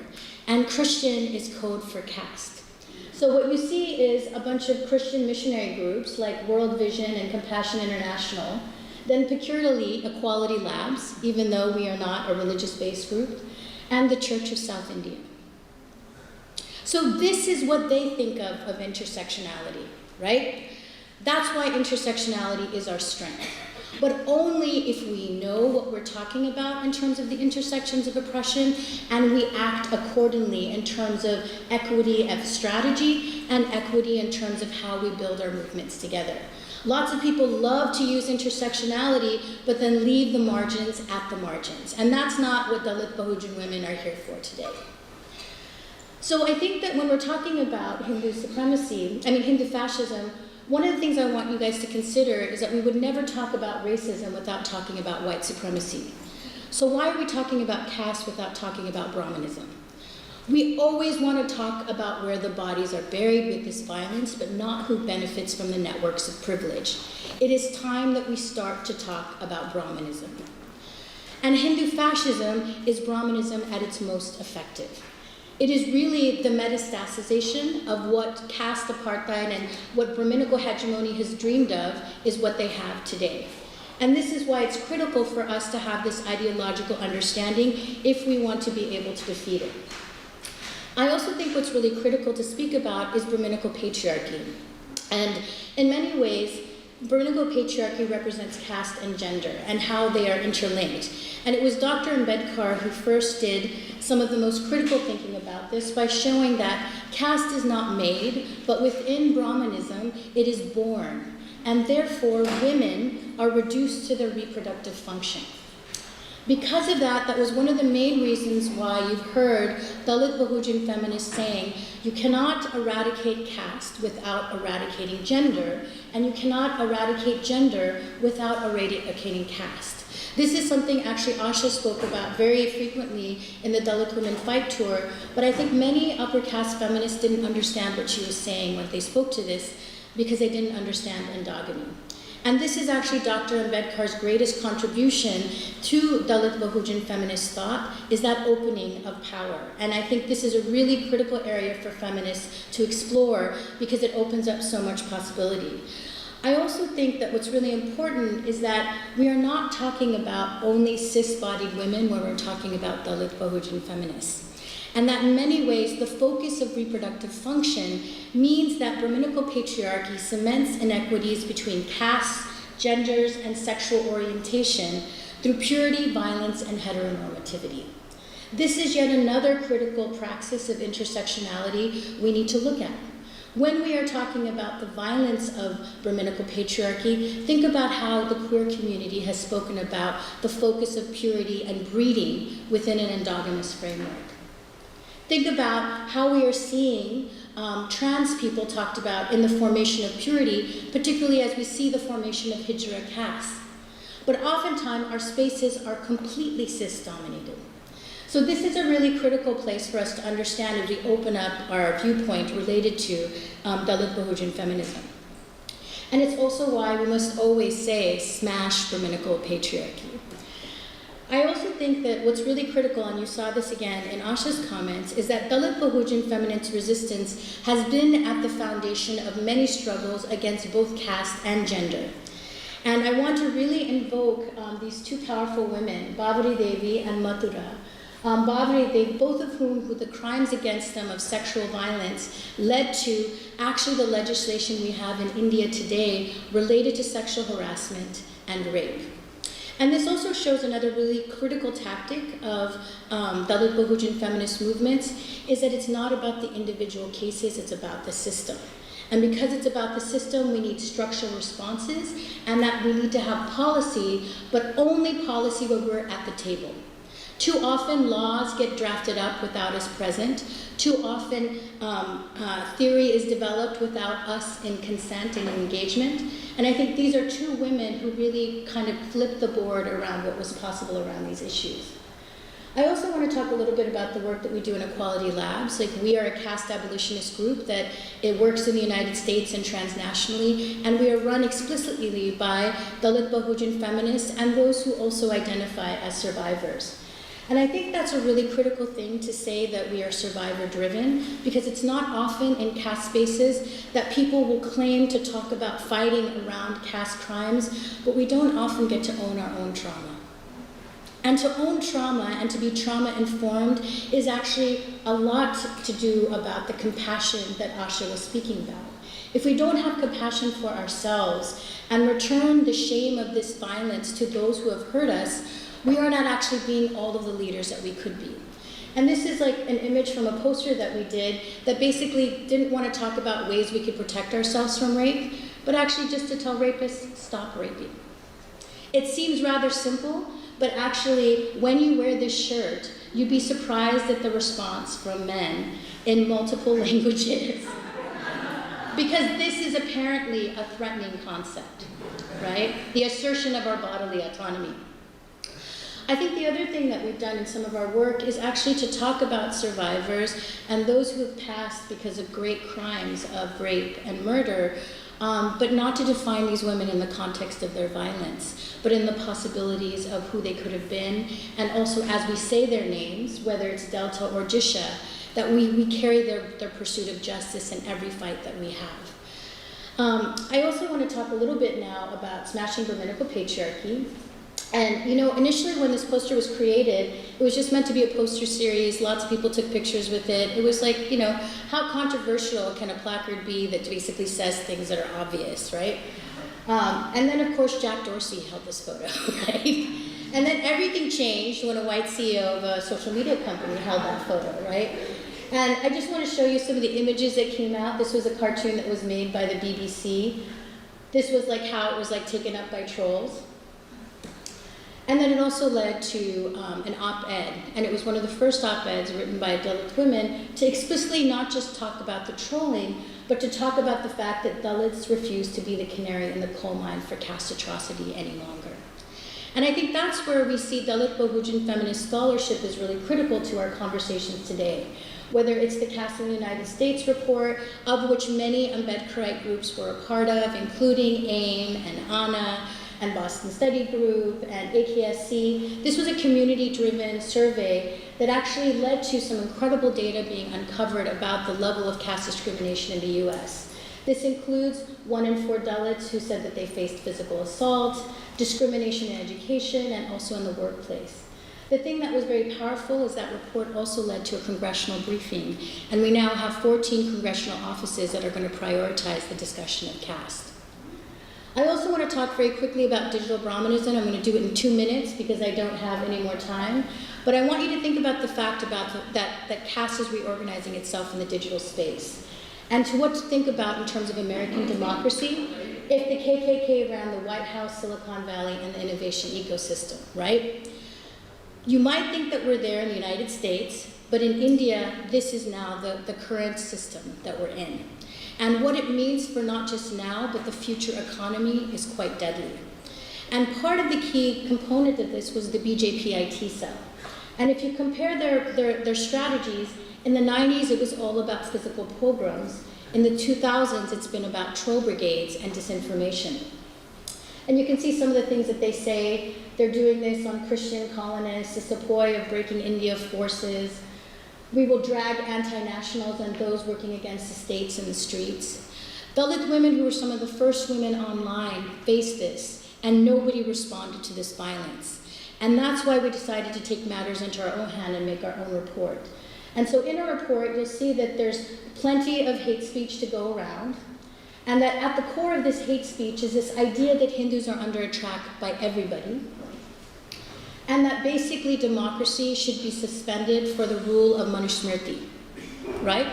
And Christian is code for caste. So what you see is a bunch of Christian missionary groups like World Vision and Compassion International, then peculiarly Equality Labs, even though we are not a religious-based group, and the Church of South India. So this is what they think of intersectionality, right? That's why intersectionality is our strength. But only if we know what we're talking about in terms of the intersections of oppression, and we act accordingly in terms of equity of strategy and equity in terms of how we build our movements together. Lots of people love to use intersectionality, but then leave the margins at the margins. And that's not what Dalit Bahujan women are here for today. So I think that when we're talking about Hindu fascism, one of the things I want you guys to consider is that we would never talk about racism without talking about white supremacy. So why are we talking about caste without talking about Brahmanism? We always want to talk about where the bodies are buried with this violence, but not who benefits from the networks of privilege. It is time that we start to talk about Brahmanism. And Hindu fascism is Brahmanism at its most effective. It is really the metastasization of what caste apartheid and what Brahminical hegemony has dreamed of is what they have today. And this is why it's critical for us to have this ideological understanding if we want to be able to defeat it. I also think what's really critical to speak about is Brahminical patriarchy. And in many ways, Brahminical patriarchy represents caste and gender and how they are interlinked. And it was Dr. Ambedkar who first did some of the most critical thinking about this by showing that caste is not made, but within Brahmanism, it is born. And therefore, women are reduced to their reproductive function. Because of that, that was one of the main reasons why you've heard Dalit Bahujan feminists saying, you cannot eradicate caste without eradicating gender, and you cannot eradicate gender without eradicating caste. This is something actually Asha spoke about very frequently in the Dalit Women Fight Tour, but I think many upper caste feminists didn't understand what she was saying when they spoke to this because they didn't understand endogamy. And this is actually Dr. Ambedkar's greatest contribution to Dalit Bahujan feminist thought, is that opening of power. And I think this is a really critical area for feminists to explore because it opens up so much possibility. I also think that what's really important is that we are not talking about only cis-bodied women when we're talking about Dalit Bahujan feminists. And that in many ways, the focus of reproductive function means that Brahminical patriarchy cements inequities between castes, genders, and sexual orientation through purity, violence, and heteronormativity. This is yet another critical praxis of intersectionality we need to look at. When we are talking about the violence of Brahminical patriarchy, think about how the queer community has spoken about the focus of purity and breeding within an endogamous framework. Think about how we are seeing trans people talked about in the formation of purity, particularly as we see the formation of Hijra castes. But oftentimes our spaces are completely cis-dominated. So this is a really critical place for us to understand as we open up our viewpoint related to Dalit Bahujan feminism. And it's also why we must always say, smash Brahminical patriarchy. I also think that what's really critical, and you saw this again in Asha's comments, is that Dalit Bahujan feminist resistance has been at the foundation of many struggles against both caste and gender. And I want to really invoke these two powerful women, Babri Devi and Mathura. Babri Devi, both of whom the crimes against them of sexual violence led to actually the legislation we have in India today related to sexual harassment and rape. And this also shows another really critical tactic of Dalit Bahujan feminist movements is that it's not about the individual cases, it's about the system. And because it's about the system, we need structural responses, and that we need to have policy, but only policy when we're at the table. Too often laws get drafted up without us present. Too often theory is developed without us in consent and engagement. And I think these are two women who really kind of flipped the board around what was possible around these issues. I also want to talk a little bit about the work that we do in Equality Labs. Like, we are a caste abolitionist group that it works in the United States and transnationally, and we are run explicitly by Dalit Bahujan feminists and those who also identify as survivors. And I think that's a really critical thing to say, that we are survivor-driven, because it's not often in caste spaces that people will claim to talk about fighting around caste crimes, but we don't often get to own our own trauma. And to own trauma and to be trauma-informed is actually a lot to do about the compassion that Asha was speaking about. If we don't have compassion for ourselves and return the shame of this violence to those who have hurt us, we are not actually being all of the leaders that we could be. And this is like an image from a poster that we did that basically didn't want to talk about ways we could protect ourselves from rape, but actually just to tell rapists, stop raping. It seems rather simple, but actually, when you wear this shirt, you'd be surprised at the response from men in multiple languages. Because this is apparently a threatening concept, right? The assertion of our bodily autonomy. I think the other thing that we've done in some of our work is actually to talk about survivors and those who have passed because of great crimes of rape and murder, but not to define these women in the context of their violence, but in the possibilities of who they could have been, and also as we say their names, whether it's Delta or Jisha, that we carry their pursuit of justice in every fight that we have. I also want to talk a little bit now about smashing Brahminical patriarchy. And, you know, initially when this poster was created, it was just meant to be a poster series. Lots of people took pictures with it. It was like, you know, how controversial can a placard be that basically says things that are obvious, right? And then, of course, Jack Dorsey held this photo, right? And then everything changed when a white CEO of a social media company held that photo, right? And I just want to show you some of the images that came out. This was a cartoon that was made by the BBC. This was like how it was like taken up by trolls. And then it also led to an op-ed, and it was one of the first op-eds written by Dalit women to explicitly not just talk about the trolling, but to talk about the fact that Dalits refuse to be the canary in the coal mine for caste atrocity any longer. And I think that's where we see Dalit Bahujan feminist scholarship is really critical to our conversations today. Whether it's the Caste in the United States report, of which many Ambedkarite groups were a part of, including AIM and ANA, and Boston Study Group, and AKSC. This was a community-driven survey that actually led to some incredible data being uncovered about the level of caste discrimination in the US. This includes 1 in 4 Dalits who said that they faced physical assault, discrimination in education, and also in the workplace. The thing that was very powerful is that report also led to a congressional briefing, and we now have 14 congressional offices that are going to prioritize the discussion of caste. I also want to talk very quickly about digital Brahmanism. I'm going to do it in 2 minutes because I don't have any more time. But I want you to think about the fact that caste is reorganizing itself in the digital space. And to what to think about in terms of American democracy if the KKK ran the White House, Silicon Valley, and the innovation ecosystem, right? You might think that we're there in the United States, but in India, this is now the current system that we're in. And what it means for not just now, but the future economy is quite deadly. And part of the key component of this was the BJP IT cell. And if you compare their strategies, in the 90s it was all about physical pogroms. In the 2000s it's been about troll brigades and disinformation. And you can see some of the things that they say. They're doing this on Christian colonists, the sepoy of breaking India forces. We will drag anti-nationals and those working against the states in the streets. Dalit women, who were some of the first women online, faced this, and nobody responded to this violence. And that's why we decided to take matters into our own hand and make our own report. And so in our report, you'll see that there's plenty of hate speech to go around, and that at the core of this hate speech is this idea that Hindus are under attack by everybody, and that basically democracy should be suspended for the rule of Manusmriti, right?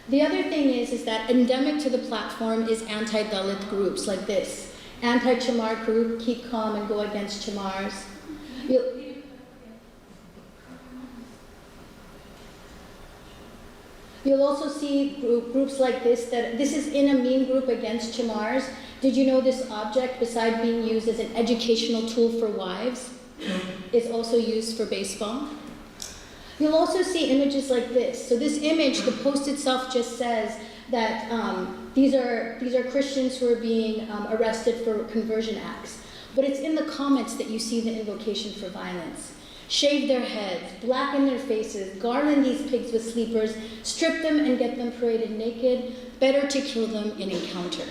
The other thing is that endemic to the platform is anti-Dalit groups like this. Anti-Chamar group, keep calm and go against Chamars. You'll also see groups like this, that this is in a meme group against Chamars. Did you know this object, besides being used as an educational tool for wives, is also used for baseball? You'll also see images like this. So this image, the post itself just says that these are Christians who are being arrested for conversion acts. But it's in the comments that you see the invocation for violence. Shave their heads, blacken their faces, garland these pigs with sleepers, strip them and get them paraded naked, better to kill them in encounter.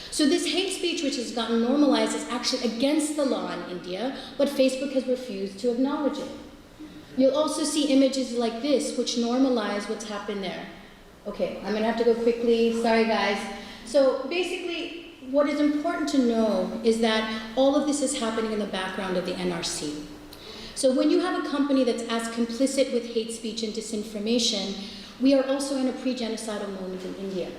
So this hate speech, which has gotten normalized, is actually against the law in India, but Facebook has refused to acknowledge it. You'll also see images like this, which normalize what's happened there. Okay, I'm gonna have to go quickly, sorry guys. So basically, what is important to know is that all of this is happening in the background of the NRC. So when you have a company that's as complicit with hate speech and disinformation, we are also in a pre-genocidal moment in India.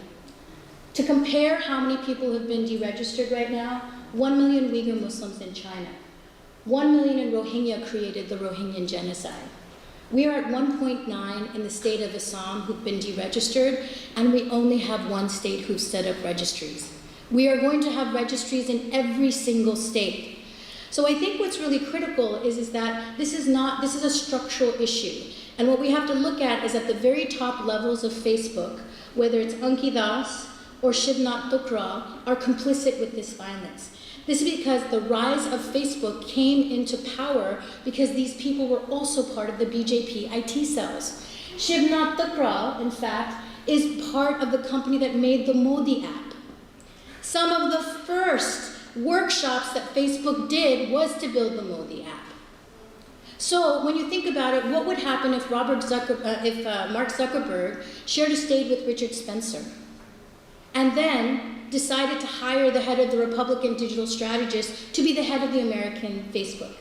To compare how many people have been deregistered right now, 1 million Uyghur Muslims in China. 1 million in Rohingya created the Rohingyan genocide. We are at 1.9 in the state of Assam who've been deregistered, and we only have one state who's set up registries. We are going to have registries in every single state. So I think what's really critical is that this is a structural issue. And what we have to look at is at the very top levels of Facebook, whether it's Anki Das or Shivnat Thukral, are complicit with this violence. This is because the rise of Facebook came into power because these people were also part of the BJP IT cells. Shivnat Thukral, in fact, is part of the company that made the Modi app. Some of the first workshops that Facebook did was to build the Modi app. So when you think about it, what would happen if Mark Zuckerberg shared a stage with Richard Spencer and then decided to hire the head of the Republican digital strategist to be the head of the American Facebook?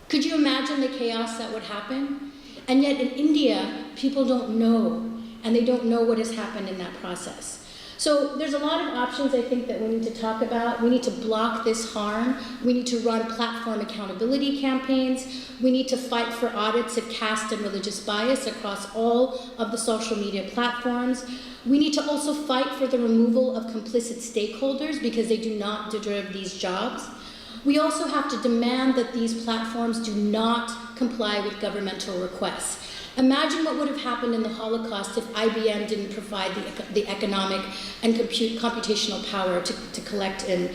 Could you imagine the chaos that would happen? And yet in India, people don't know, and they don't know what has happened in that process. So there's a lot of options I think that we need to talk about. We need to block this harm. We need to run platform accountability campaigns. We need to fight for audits of caste and religious bias across all of the social media platforms. We need to also fight for the removal of complicit stakeholders because they do not deserve these jobs. We also have to demand that these platforms do not comply with governmental requests. Imagine what would have happened in the Holocaust if IBM didn't provide the economic and computational power to collect and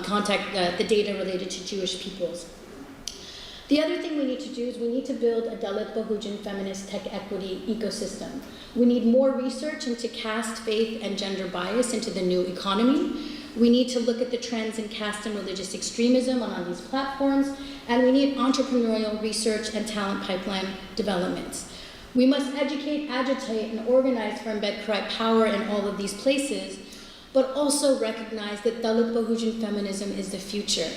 contact the data related to Jewish peoples. The other thing we need to do is we need to build a Dalit Bahujan feminist tech equity ecosystem. We need more research into caste, faith, and gender bias into the new economy. We need to look at the trends in caste and religious extremism on these platforms, and we need entrepreneurial research and talent pipeline developments. We must educate, agitate, and organize for Ambedkarite power in all of these places, but also recognize that Dalit Bahujan feminism is the future.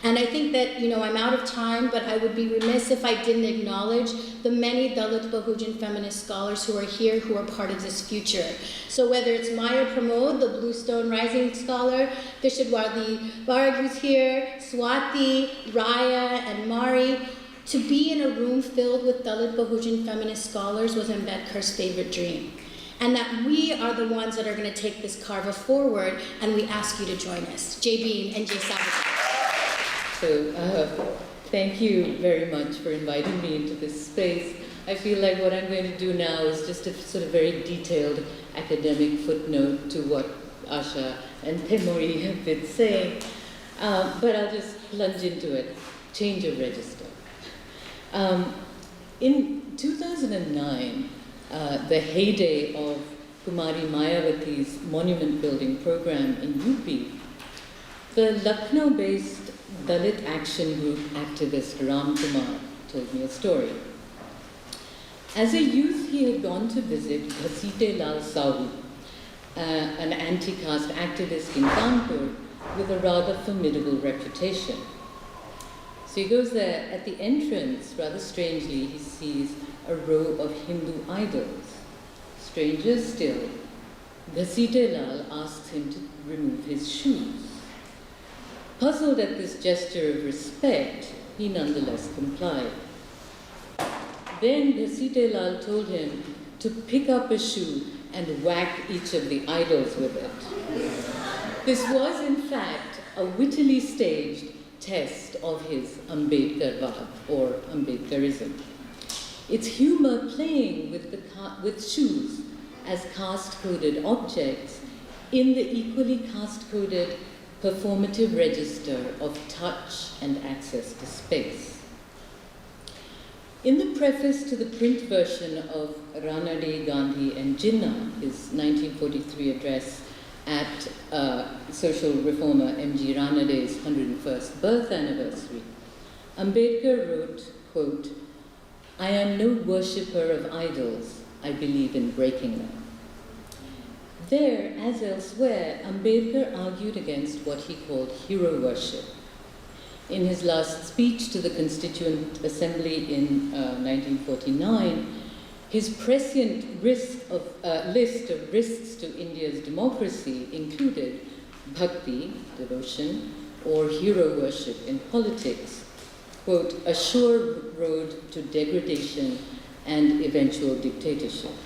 And I think that, I'm out of time, but I would be remiss if I didn't acknowledge the many Dalit Bahujan feminist scholars who are here who are part of this future. So whether it's Maya Pramod, the Bluestone Rising scholar, Vishwadwati Varg who's here, Swati, Raya, and Mari, to be in a room filled with Dalit Bahujan feminist scholars was Ambedkar's favorite dream. And that we are the ones that are going to take this carva forward, and we ask you to join us. Jai Bean and Jai Sabatai. So thank you very much for inviting me into this space. I feel like what I'm going to do now is just a sort of very detailed academic footnote to what Asha and Thenmozhi have been saying, but I'll just plunge into it. Change of register. In 2009, the heyday of Kumari Mayawati's monument building program in UP, the Lucknow-based Dalit Action Group activist Ram Kumar told me a story. As a youth, he had gone to visit Ghasite Lal Sahu, an anti-caste activist in Kanpur with a rather formidable reputation. So he goes there. At the entrance, rather strangely, he sees a row of Hindu idols. Stranger still, Ghasite Lal asks him to remove his shoes. Puzzled at this gesture of respect, he nonetheless complied. Then Ghasite Lal told him to pick up a shoe and whack each of the idols with it. This was, in fact, a wittily staged test of his Ambedkarvad, or Ambedkarism. It's humor playing with shoes as caste-coded objects in the equally caste-coded performative register of touch and access to space. In the preface to the print version of Ranade, Gandhi and Jinnah, his 1943 address at social reformer M.G. Ranade's 101st birth anniversary, Ambedkar wrote, quote, "I am no worshipper of idols, I believe in breaking them." There, as elsewhere, Ambedkar argued against what he called hero worship. In his last speech to the Constituent Assembly in 1949, his prescient list of risks to India's democracy included bhakti, devotion, or hero worship in politics, quote, "a sure road to degradation and eventual dictatorship."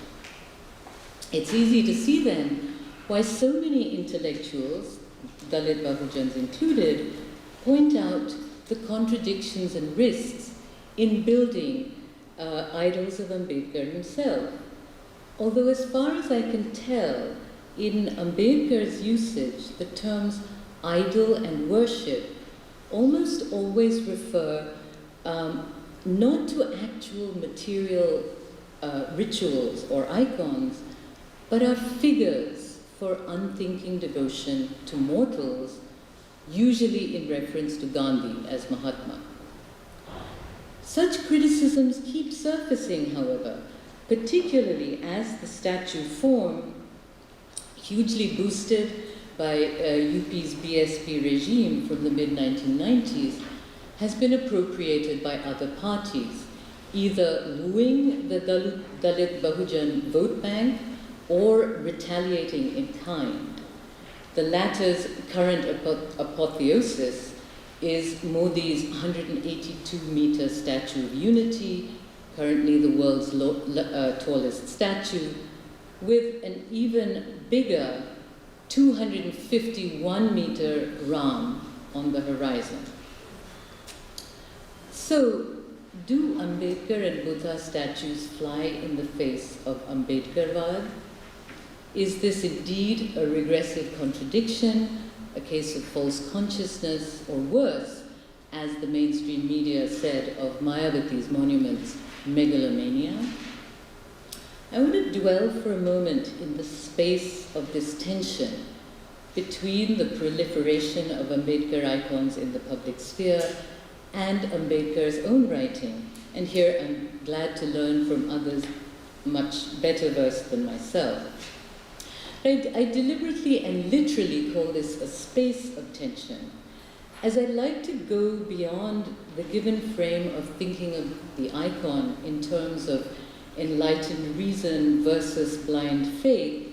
It's easy to see then why so many intellectuals, Dalit Bahujans included, point out the contradictions and risks in building idols of Ambedkar himself. Although as far as I can tell, in Ambedkar's usage, the terms idol and worship almost always refer not to actual material rituals or icons, but are figures for unthinking devotion to mortals, usually in reference to Gandhi as Mahatma. Such criticisms keep surfacing, however, particularly as the statue form, hugely boosted by UP's BSP regime from the mid-1990s, has been appropriated by other parties, either wooing the Dalit Bahujan vote bank or retaliating in kind. The latter's current apotheosis is Modi's 182-meter Statue of Unity, currently the world's tallest statue, with an even bigger 251-meter Ram on the horizon. So, do Ambedkar and Buddha statues fly in the face of Ambedkarvad? Is this indeed a regressive contradiction, a case of false consciousness, or worse, as the mainstream media said of Mayavati's monuments, megalomania? I want to dwell for a moment in the space of this tension between the proliferation of Ambedkar icons in the public sphere and Ambedkar's own writing. And here I'm glad to learn from others much better versed than myself. I deliberately and literally call this a space of tension, as I like to go beyond the given frame of thinking of the icon in terms of enlightened reason versus blind faith,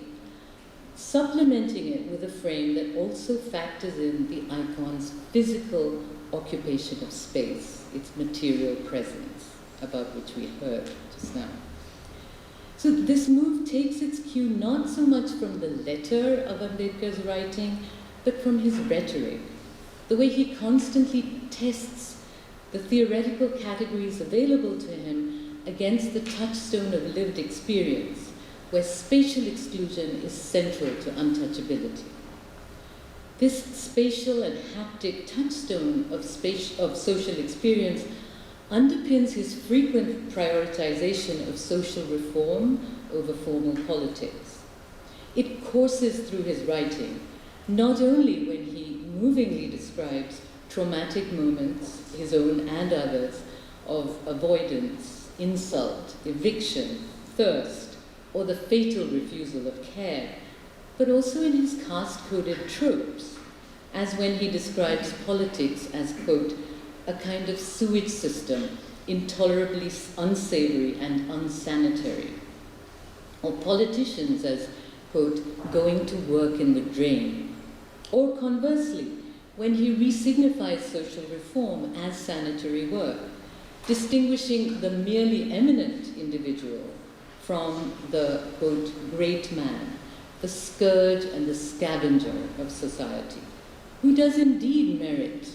supplementing it with a frame that also factors in the icon's physical occupation of space, its material presence, about which we heard just now. So this move takes its cue not so much from the letter of Ambedkar's writing, but from his rhetoric, the way he constantly tests the theoretical categories available to him against the touchstone of lived experience, where spatial exclusion is central to untouchability. This spatial and haptic touchstone of social experience underpins his frequent prioritization of social reform over formal politics. It courses through his writing, not only when he movingly describes traumatic moments, his own and others, of avoidance, insult, eviction, thirst, or the fatal refusal of care, but also in his caste-coded tropes, as when he describes politics as, quote, a kind of sewage system, intolerably unsavory and unsanitary, or politicians as, quote, going to work in the drain, or conversely, when he resignifies social reform as sanitary work, distinguishing the merely eminent individual from the, quote, great man, the scourge and the scavenger of society, who does indeed merit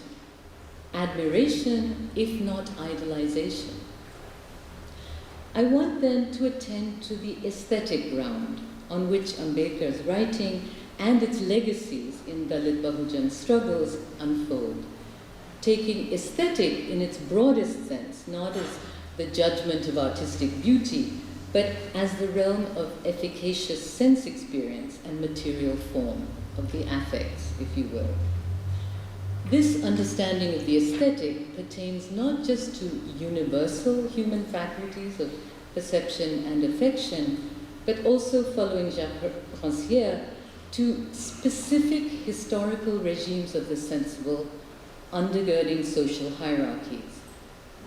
admiration, if not idolization. I want then to attend to the aesthetic ground on which Ambedkar's writing and its legacies in Dalit Bahujan struggles unfold, taking aesthetic in its broadest sense, not as the judgment of artistic beauty, but as the realm of efficacious sense experience and material form of the affects, if you will. This understanding of the aesthetic pertains not just to universal human faculties of perception and affection, but also, following Jacques Rancière, to specific historical regimes of the sensible undergirding social hierarchies,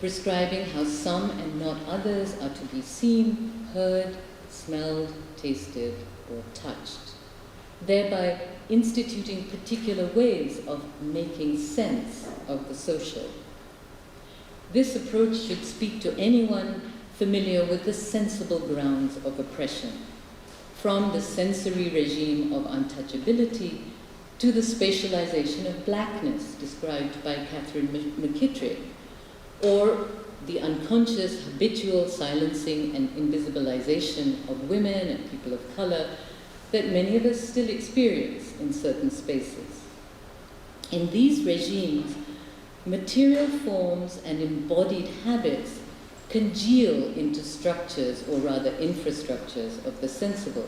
prescribing how some and not others are to be seen, heard, smelled, tasted, or touched, thereby instituting particular ways of making sense of the social. This approach should speak to anyone familiar with the sensible grounds of oppression, from the sensory regime of untouchability to the spatialization of blackness described by Catherine McKittrick, or the unconscious habitual silencing and invisibilization of women and people of color that many of us still experience in certain spaces. In these regimes, material forms and embodied habits congeal into structures, or rather infrastructures, of the sensible,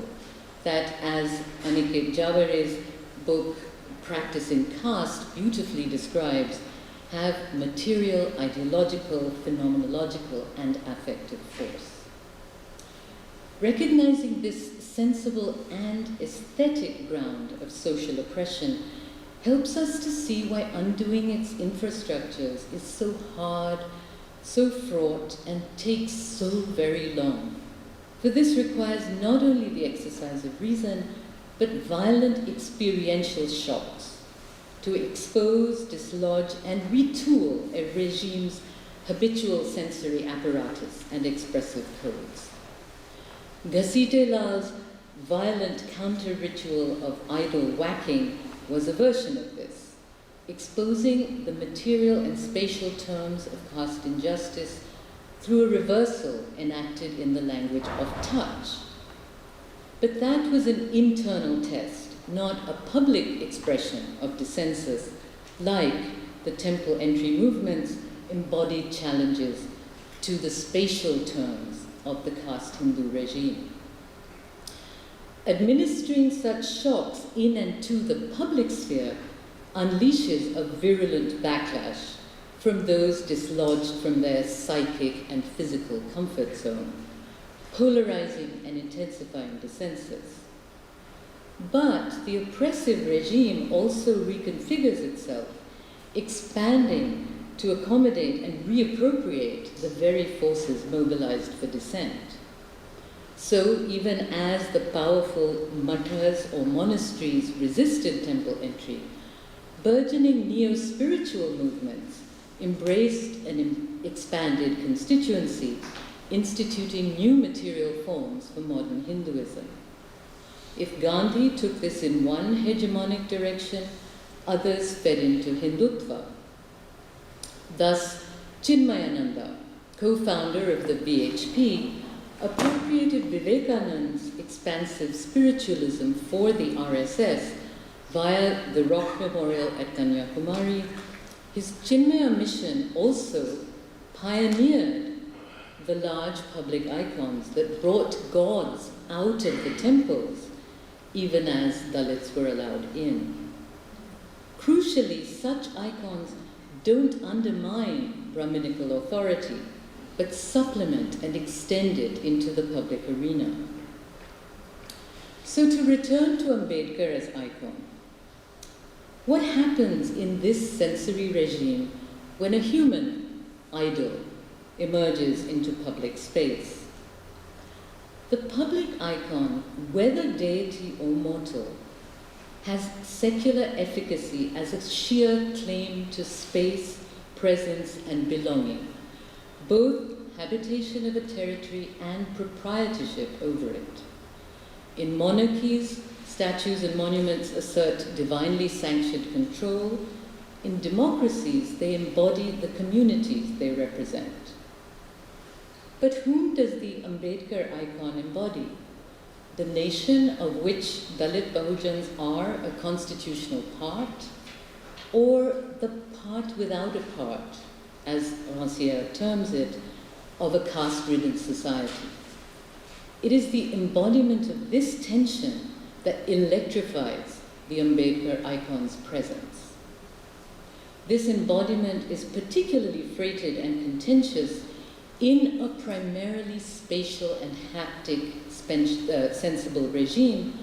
that, as Aniket Jaware's book Practice in Caste beautifully describes, have material, ideological, phenomenological, and affective force. Recognizing this sensible and aesthetic ground of social oppression helps us to see why undoing its infrastructures is so hard, so fraught, and takes so very long. For this requires not only the exercise of reason, but violent experiential shocks to expose, dislodge, and retool a regime's habitual sensory apparatus and expressive codes. Ghasite Lal's violent counter-ritual of idol whacking was a version of this, exposing the material and spatial terms of caste injustice through a reversal enacted in the language of touch. But that was an internal test, not a public expression of dissensus, like the temple entry movement's embodied challenges to the spatial terms of the caste Hindu regime. Administering such shocks in and to the public sphere unleashes a virulent backlash from those dislodged from their psychic and physical comfort zone, polarizing and intensifying dissensus. But the oppressive regime also reconfigures itself, expanding to accommodate and reappropriate the very forces mobilized for dissent. So even as the powerful mathas or monasteries resisted temple entry, burgeoning neo-spiritual movements embraced an expanded constituency, instituting new material forms for modern Hinduism. If Gandhi took this in one hegemonic direction, others fed into Hindutva. Thus, Chinmayananda, co-founder of the VHP, appropriated Vivekananda's expansive spiritualism for the RSS via the Rock Memorial at Kanyakumari. His Chinmaya mission also pioneered the large public icons that brought gods out of the temples, even as Dalits were allowed in. Crucially, such icons don't undermine Brahminical authority, but supplement and extend it into the public arena. So to return to Ambedkar as icon, what happens in this sensory regime when a human idol emerges into public space? The public icon, whether deity or mortal, has secular efficacy as a sheer claim to space, presence, and belonging, both habitation of a territory and proprietorship over it. In monarchies, statues and monuments assert divinely sanctioned control. In democracies, they embody the communities they represent. But whom does the Ambedkar icon embody? The nation of which Dalit Bahujans are a constitutional part, or the part without a part, as Rancière terms it, of a caste-ridden society? It is the embodiment of this tension that electrifies the Ambedkar icon's presence. This embodiment is particularly freighted and contentious in a primarily spatial and haptic sensible regime,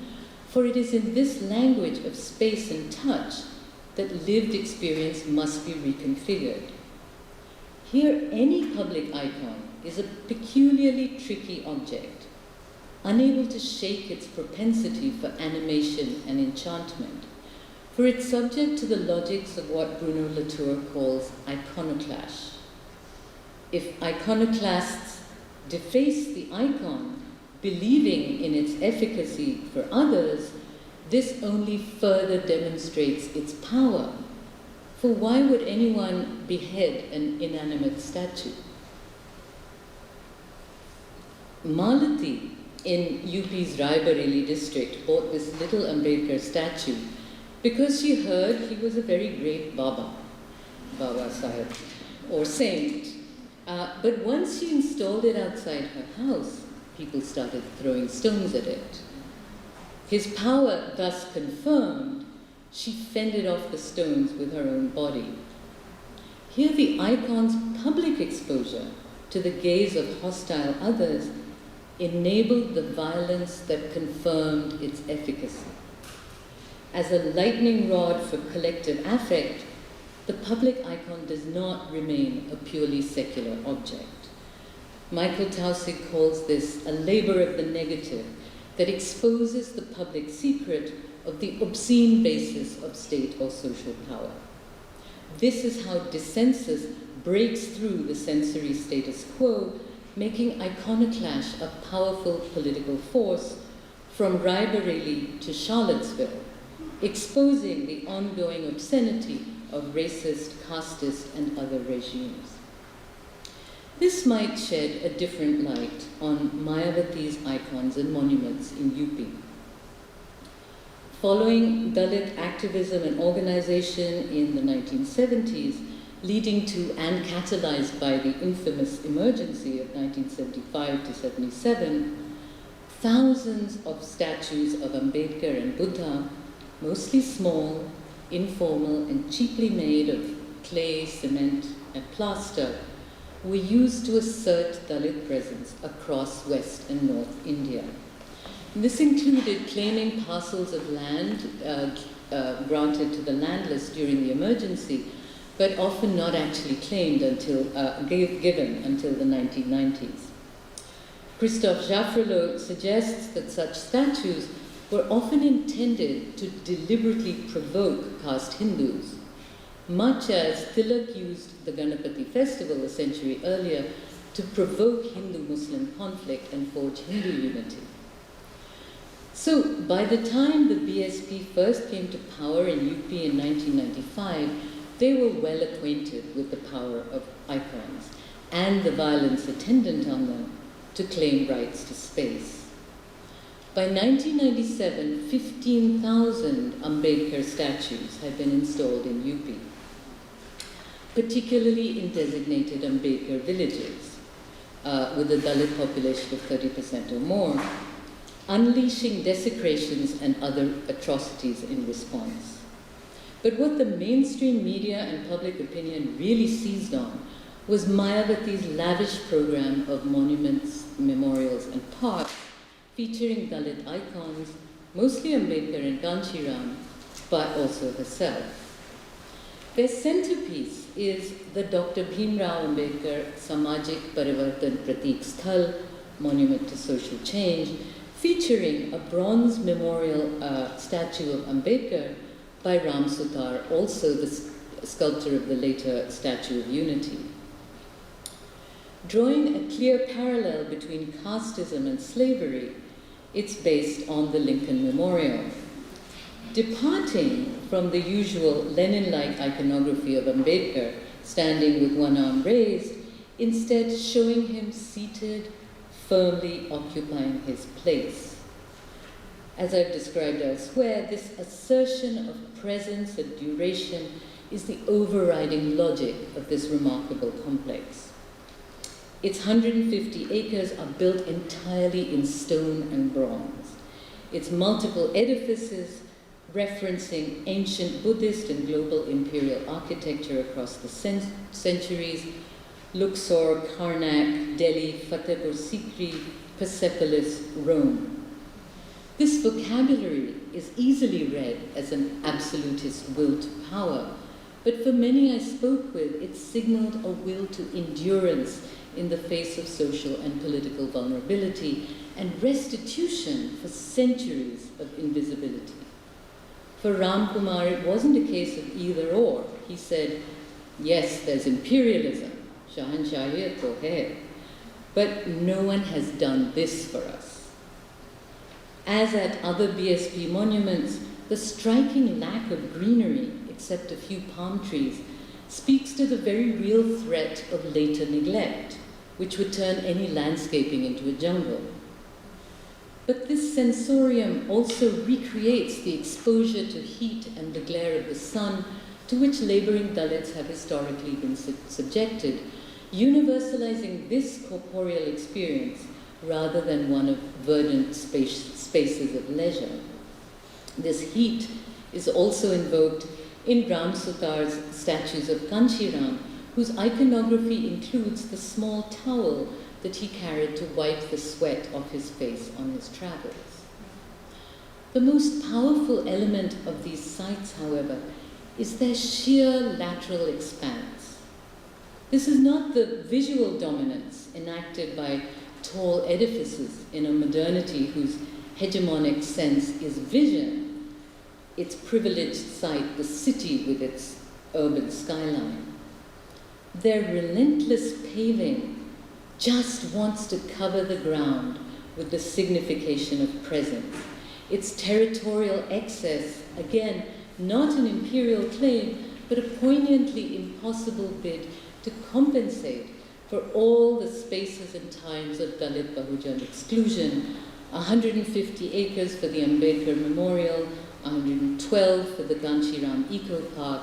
for it is in this language of space and touch that lived experience must be reconfigured. Here, any public icon is a peculiarly tricky object, unable to shake its propensity for animation and enchantment, for it's subject to the logics of what Bruno Latour calls iconoclash. If iconoclasts deface the icon, believing in its efficacy for others, this only further demonstrates its power. For why would anyone behead an inanimate statue? Malati in UP's Raebareli district bought this little Ambedkar statue because she heard he was a very great Baba Sahib, or saint. But once she installed it outside her house, people started throwing stones at it. His power thus confirmed, she fended off the stones with her own body. Here the icon's public exposure to the gaze of hostile others enabled the violence that confirmed its efficacy. As a lightning rod for collective affect, the public icon does not remain a purely secular object. Michael Taussig calls this a labor of the negative that exposes the public secret of the obscene basis of state or social power. This is how dissensus breaks through the sensory status quo, making iconoclash a powerful political force from Raebareli to Charlottesville, exposing the ongoing obscenity of racist, casteist, and other regimes. This might shed a different light on Mayawati's icons and monuments in UP. Following Dalit activism and organization in the 1970s, leading to and catalyzed by the infamous emergency of 1975 to 77, thousands of statues of Ambedkar and Buddha, mostly small, informal, and cheaply made of clay, cement, and plaster, were used to assert Dalit presence across West and North India. This included claiming parcels of land granted to the landless during the emergency, but often not actually claimed until, given until the 1990s. Christophe Jaffrelot suggests that such statues were often intended to deliberately provoke caste Hindus, much as Tilak used the Ganapati festival a century earlier to provoke Hindu-Muslim conflict and forge Hindu unity. So, by the time the BSP first came to power in UP in 1995, they were well acquainted with the power of icons and the violence attendant on them to claim rights to space. By 1997, 15,000 Ambedkar statues had been installed in UP, particularly in designated Ambedkar villages, with a Dalit population of 30% or more, unleashing desecrations and other atrocities in response. But what the mainstream media and public opinion really seized on was Mayawati's lavish program of monuments, memorials, and parks featuring Dalit icons, mostly Ambedkar and Kanchiram, but also herself. Their centerpiece is the Dr. Bhimrao Ambedkar Samajik Parivartan Pratik Sthal, Monument to Social Change, featuring a bronze memorial statue of Ambedkar by Ram Sutar, also the sculptor of the later Statue of Unity. Drawing a clear parallel between casteism and slavery, it's based on the Lincoln Memorial. Departing from the usual Lenin-like iconography of Ambedkar, standing with one arm raised, instead showing him seated, firmly occupying his place. As I've described elsewhere, this assertion of presence and duration is the overriding logic of this remarkable complex. Its 150 acres are built entirely in stone and bronze. Its multiple edifices, referencing ancient Buddhist and global imperial architecture across the centuries, Luxor, Karnak, Delhi, Fatehpur Sikri, Persepolis, Rome. This vocabulary is easily read as an absolutist will to power, but for many I spoke with, it signaled a will to endurance in the face of social and political vulnerability and restitution for centuries of invisibility. For Ram Kumar, it wasn't a case of either or. He said, yes, there's imperialism, Shahanshahiyat to hai, but no one has done this for us. As at other BSP monuments, the striking lack of greenery, except a few palm trees, speaks to the very real threat of later neglect, which would turn any landscaping into a jungle. But this sensorium also recreates the exposure to heat and the glare of the sun to which laboring Dalits have historically been subjected, universalizing this corporeal experience rather than one of verdant spaces of leisure. This heat is also invoked in Ram Sutar's statues of Kanchiram, whose iconography includes the small towel that he carried to wipe the sweat off his face on his travels. The most powerful element of these sites, however, is their sheer lateral expanse. This is not the visual dominance enacted by tall edifices in a modernity whose hegemonic sense is vision, its privileged site, the city with its urban skyline. Their relentless paving just wants to cover the ground with the signification of presence. Its territorial excess, again, not an imperial claim, but a poignantly impossible bid to compensate for all the spaces and times of Dalit Bahujan exclusion, 150 acres for the Ambedkar Memorial, 112 for the Ganchiram Eco Park,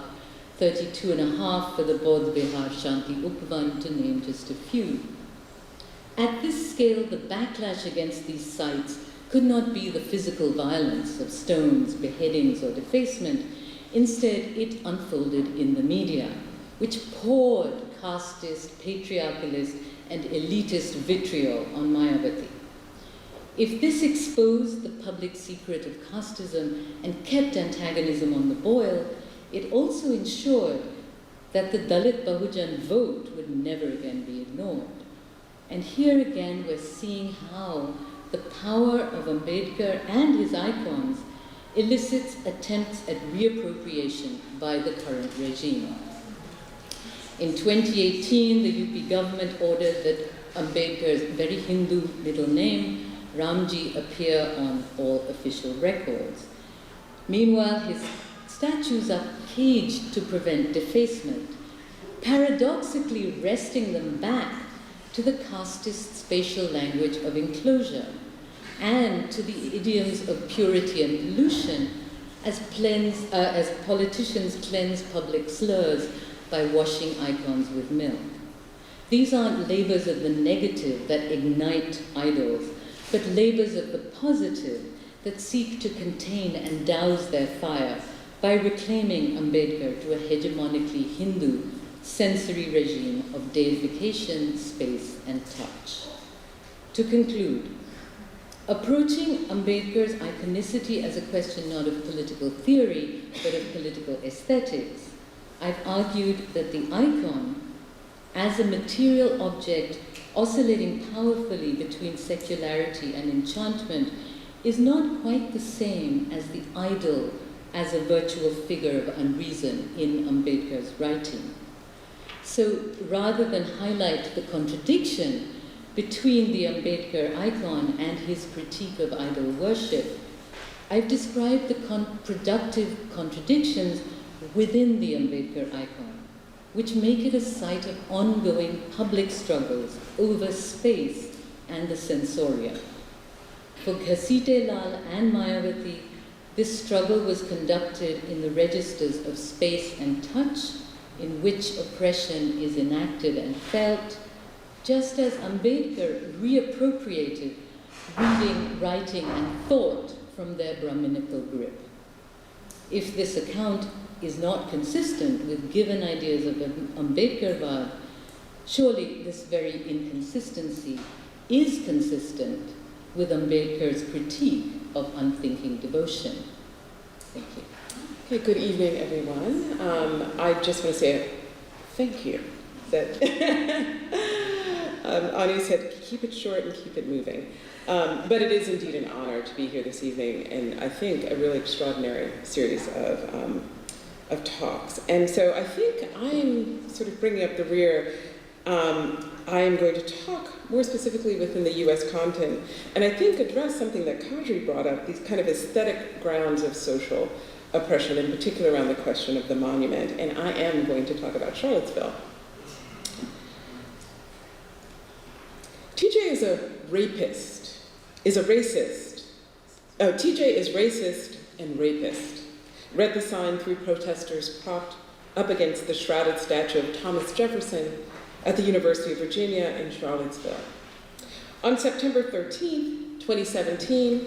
32.5 for the Bodh Bihar Shanti Upvan, to name just a few. At this scale, the backlash against these sites could not be the physical violence of stones, beheadings, or defacement. Instead, it unfolded in the media, which poured casteist, patriarchalist, and elitist vitriol on Mayavati. If this exposed the public secret of casteism and kept antagonism on the boil, it also ensured that the Dalit Bahujan vote would never again be ignored. And here again we're seeing how the power of Ambedkar and his icons elicits attempts at reappropriation by the current regime. In 2018, the UP government ordered that Ambedkar's very Hindu middle name, Ramji, appear on all official records. Meanwhile, his statues are caged to prevent defacement, paradoxically wresting them back to the casteist spatial language of enclosure and to the idioms of purity and pollution as politicians cleanse public slurs by washing icons with milk. These aren't labors of the negative that ignite idols, but labors of the positive that seek to contain and douse their fire by reclaiming Ambedkar to a hegemonically Hindu sensory regime of deification, space, and touch. To conclude, approaching Ambedkar's iconicity as a question not of political theory, but of political aesthetics, I've argued that the icon, as a material object oscillating powerfully between secularity and enchantment, is not quite the same as the idol as a virtual figure of unreason in Ambedkar's writing. So rather than highlight the contradiction between the Ambedkar icon and his critique of idol worship, I've described the productive contradictions within the Ambedkar icon, which make it a site of ongoing public struggles over space and the sensorium. For Ghasite Lal and Mayawati, this struggle was conducted in the registers of space and touch, in which oppression is enacted and felt, just as Ambedkar reappropriated reading, writing, and thought from their Brahminical grip. If this account is not consistent with given ideas of Ambedkarvad, surely this very inconsistency is consistent with Ambedkar's critique of unthinking devotion. Thank you. Okay, good evening, everyone. I just want to say thank you. That Anu said, keep it short and keep it moving. But it is indeed an honor to be here this evening, and I think a really extraordinary series of talks. And so I think I'm sort of bringing up the rear. I am going to talk more specifically within the US content, and I think address something that Kajri brought up, these kind of aesthetic grounds of social oppression, in particular around the question of the monument. And I am going to talk about Charlottesville. TJ is a rapist, is a racist. Oh, TJ is racist and rapist. Read the sign three protesters propped up against the shrouded statue of Thomas Jefferson at the University of Virginia in Charlottesville. On September 13, 2017,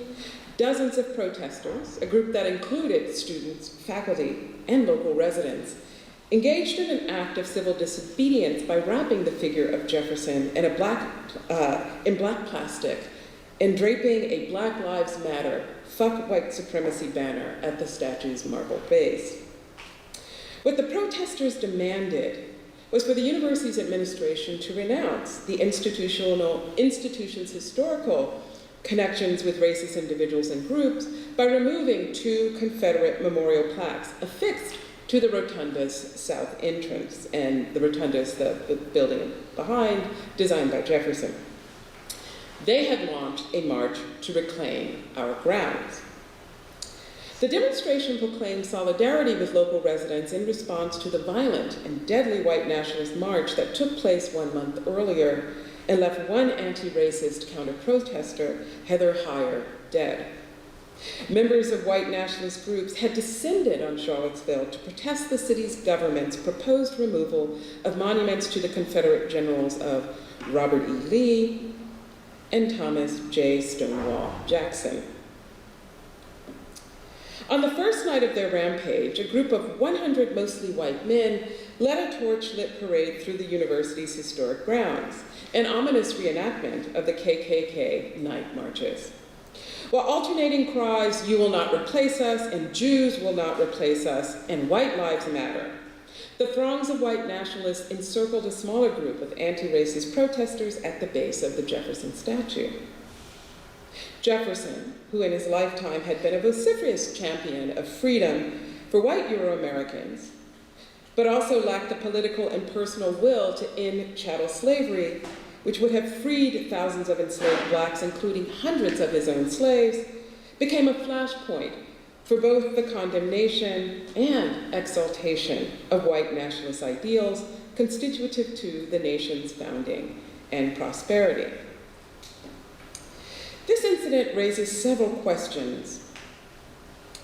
dozens of protesters, a group that included students, faculty, and local residents, engaged in an act of civil disobedience by wrapping the figure of Jefferson in black plastic and draping a Black Lives Matter, fuck white supremacy banner at the statue's marble base. What the protesters demanded was for the university's administration to renounce the institution's historical connections with racist individuals and groups by removing two Confederate memorial plaques affixed to the rotunda's south entrance, and the rotunda's the building behind, designed by Jefferson. They had launched a march to reclaim our grounds. The demonstration proclaimed solidarity with local residents in response to the violent and deadly white nationalist march that took place 1 month earlier and left one anti-racist counter-protester, Heather Heyer, dead. Members of white nationalist groups had descended on Charlottesville to protest the city's government's proposed removal of monuments to the Confederate generals of Robert E. Lee and Thomas J. Stonewall Jackson. On the first night of their rampage, a group of 100 mostly white men led a torch-lit parade through the university's historic grounds, an ominous reenactment of the KKK night marches. While alternating cries, "You will not replace us," and "Jews will not replace us," and "White lives matter," the throngs of white nationalists encircled a smaller group of anti-racist protesters at the base of the Jefferson statue. Jefferson, who in his lifetime had been a vociferous champion of freedom for white Euro-Americans, but also lacked the political and personal will to end chattel slavery, which would have freed thousands of enslaved blacks, including hundreds of his own slaves, became a flashpoint for both the condemnation and exaltation of white nationalist ideals constitutive to the nation's founding and prosperity. This incident raises several questions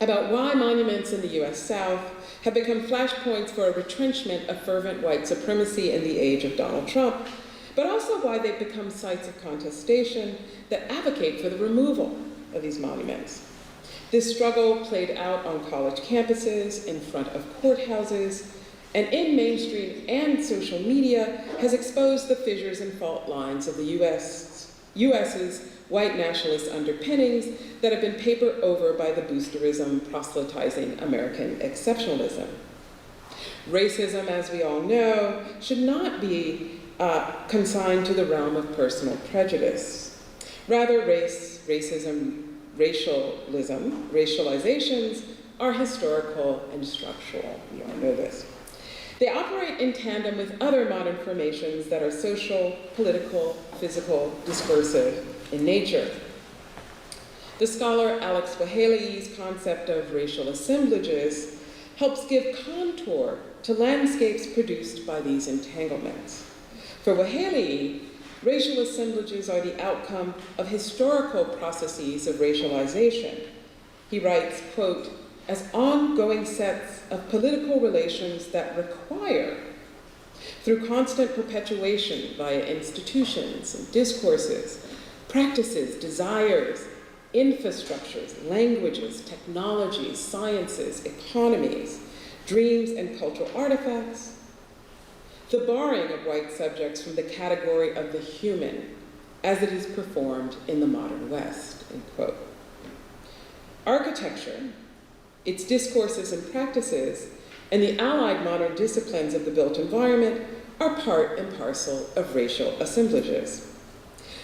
about why monuments in the US South have become flashpoints for a retrenchment of fervent white supremacy in the age of Donald Trump, but also why they've become sites of contestation that advocate for the removal of these monuments. This struggle played out on college campuses, in front of courthouses, and in mainstream and social media has exposed the fissures and fault lines of the US's white nationalist underpinnings that have been papered over by the boosterism proselytizing American exceptionalism. Racism, as we all know, should not be consigned to the realm of personal prejudice. Rather, racism, racializations are historical and structural. We all know this. They operate in tandem with other modern formations that are social, political, physical, discursive in nature. The scholar Alex Waheli's concept of racial assemblages helps give contour to landscapes produced by these entanglements. For Waheli, racial assemblages are the outcome of historical processes of racialization. He writes, quote, as ongoing sets of political relations that require, through constant perpetuation via institutions and discourses, practices, desires, infrastructures, languages, technologies, sciences, economies, dreams, and cultural artifacts, the barring of white subjects from the category of the human as it is performed in the modern West, end quote. Architecture, its discourses and practices, and the allied modern disciplines of the built environment are part and parcel of racial assemblages.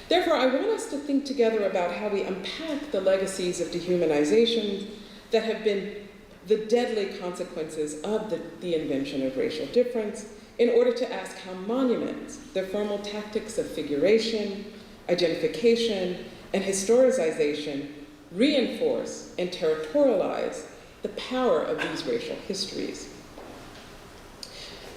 Therefore, I want us to think together about how we unpack the legacies of dehumanization that have been the deadly consequences of the invention of racial difference in order to ask how monuments, their formal tactics of figuration, identification, and historicization reinforce and territorialize the power of these racial histories.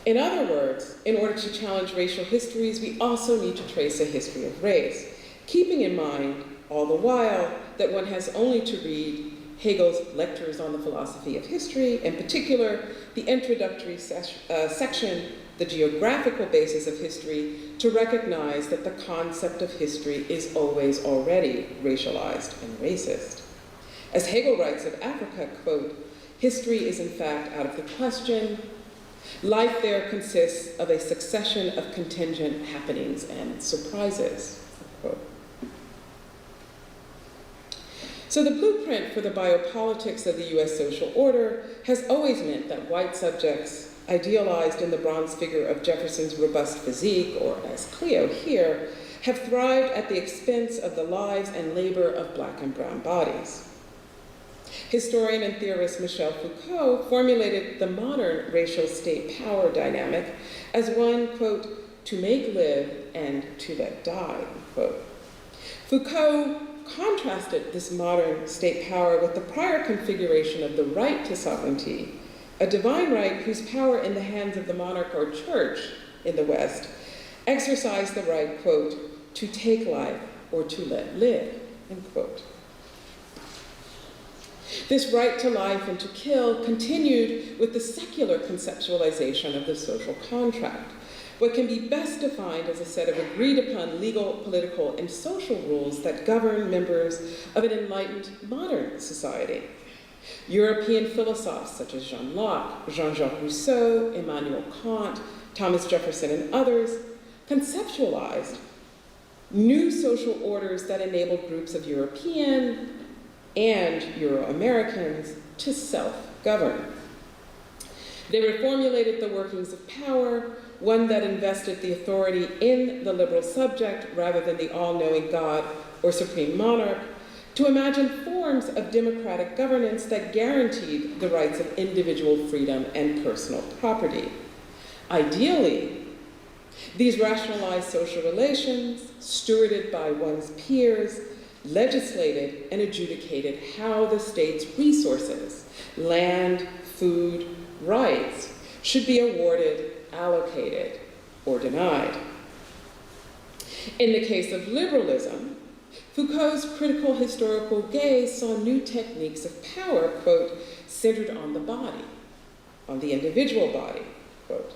In other words, in order to challenge racial histories, we also need to trace a history of race, keeping in mind all the while that one has only to read Hegel's Lectures on the Philosophy of History, in particular, the introductory section, The Geographical Basis of History, to recognize that the concept of history is always already racialized and racist. As Hegel writes of Africa, quote, history is in fact out of the question. Life there consists of a succession of contingent happenings and surprises, quote. So the blueprint for the biopolitics of the US social order has always meant that white subjects, idealized in the bronze figure of Jefferson's robust physique, or as Cleo here, have thrived at the expense of the lives and labor of black and brown bodies. Historian and theorist Michel Foucault formulated the modern racial state power dynamic as one, quote, to make live and to let die, quote. Foucault contrasted this modern state power with the prior configuration of the right to sovereignty, a divine right whose power in the hands of the monarch or church in the West exercised the right, quote, to take life or to let live, end quote. This right to life and to kill continued with the secular conceptualization of the social contract, what can be best defined as a set of agreed-upon legal, political, and social rules that govern members of an enlightened modern society. European philosophers such as Jean Locke, Jean-Jacques Rousseau, Immanuel Kant, Thomas Jefferson, and others conceptualized new social orders that enabled groups of European and Euro-Americans to self-govern. They reformulated the workings of power, one that invested the authority in the liberal subject rather than the all-knowing God or supreme monarch, to imagine forms of democratic governance that guaranteed the rights of individual freedom and personal property. Ideally, these rationalized social relations, stewarded by one's peers, legislated and adjudicated how the state's resources, land, food, rights, should be awarded, allocated, or denied. In the case of liberalism, Foucault's critical historical gaze saw new techniques of power, quote, centered on the body, on the individual body, quote.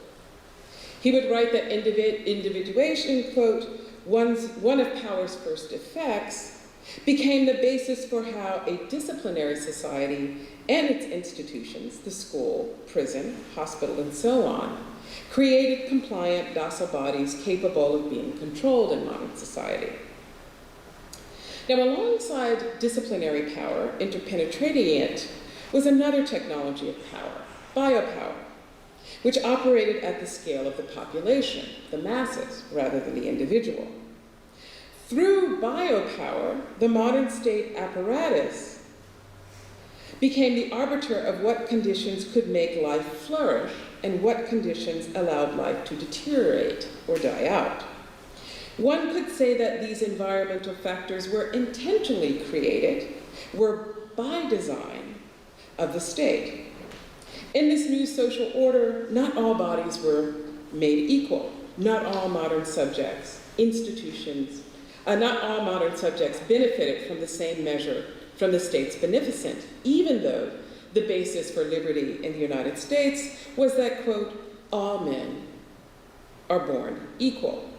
He would write that individuation, quote, one of power's first effects, became the basis for how a disciplinary society and its institutions, the school, prison, hospital, and so on, created compliant, docile bodies capable of being controlled in modern society. Now, alongside disciplinary power, interpenetrating it, was another technology of power, biopower, which operated at the scale of the population, the masses, rather than the individual. Through biopower, the modern state apparatus became the arbiter of what conditions could make life flourish and what conditions allowed life to deteriorate or die out. One could say that these environmental factors were intentionally created, were by design of the state. In this new social order, not all bodies were made equal. Not all modern subjects, institutions, not all modern subjects benefited from the same measure from the state's beneficent, even though the basis for liberty in the United States was that, quote, all men are born equal.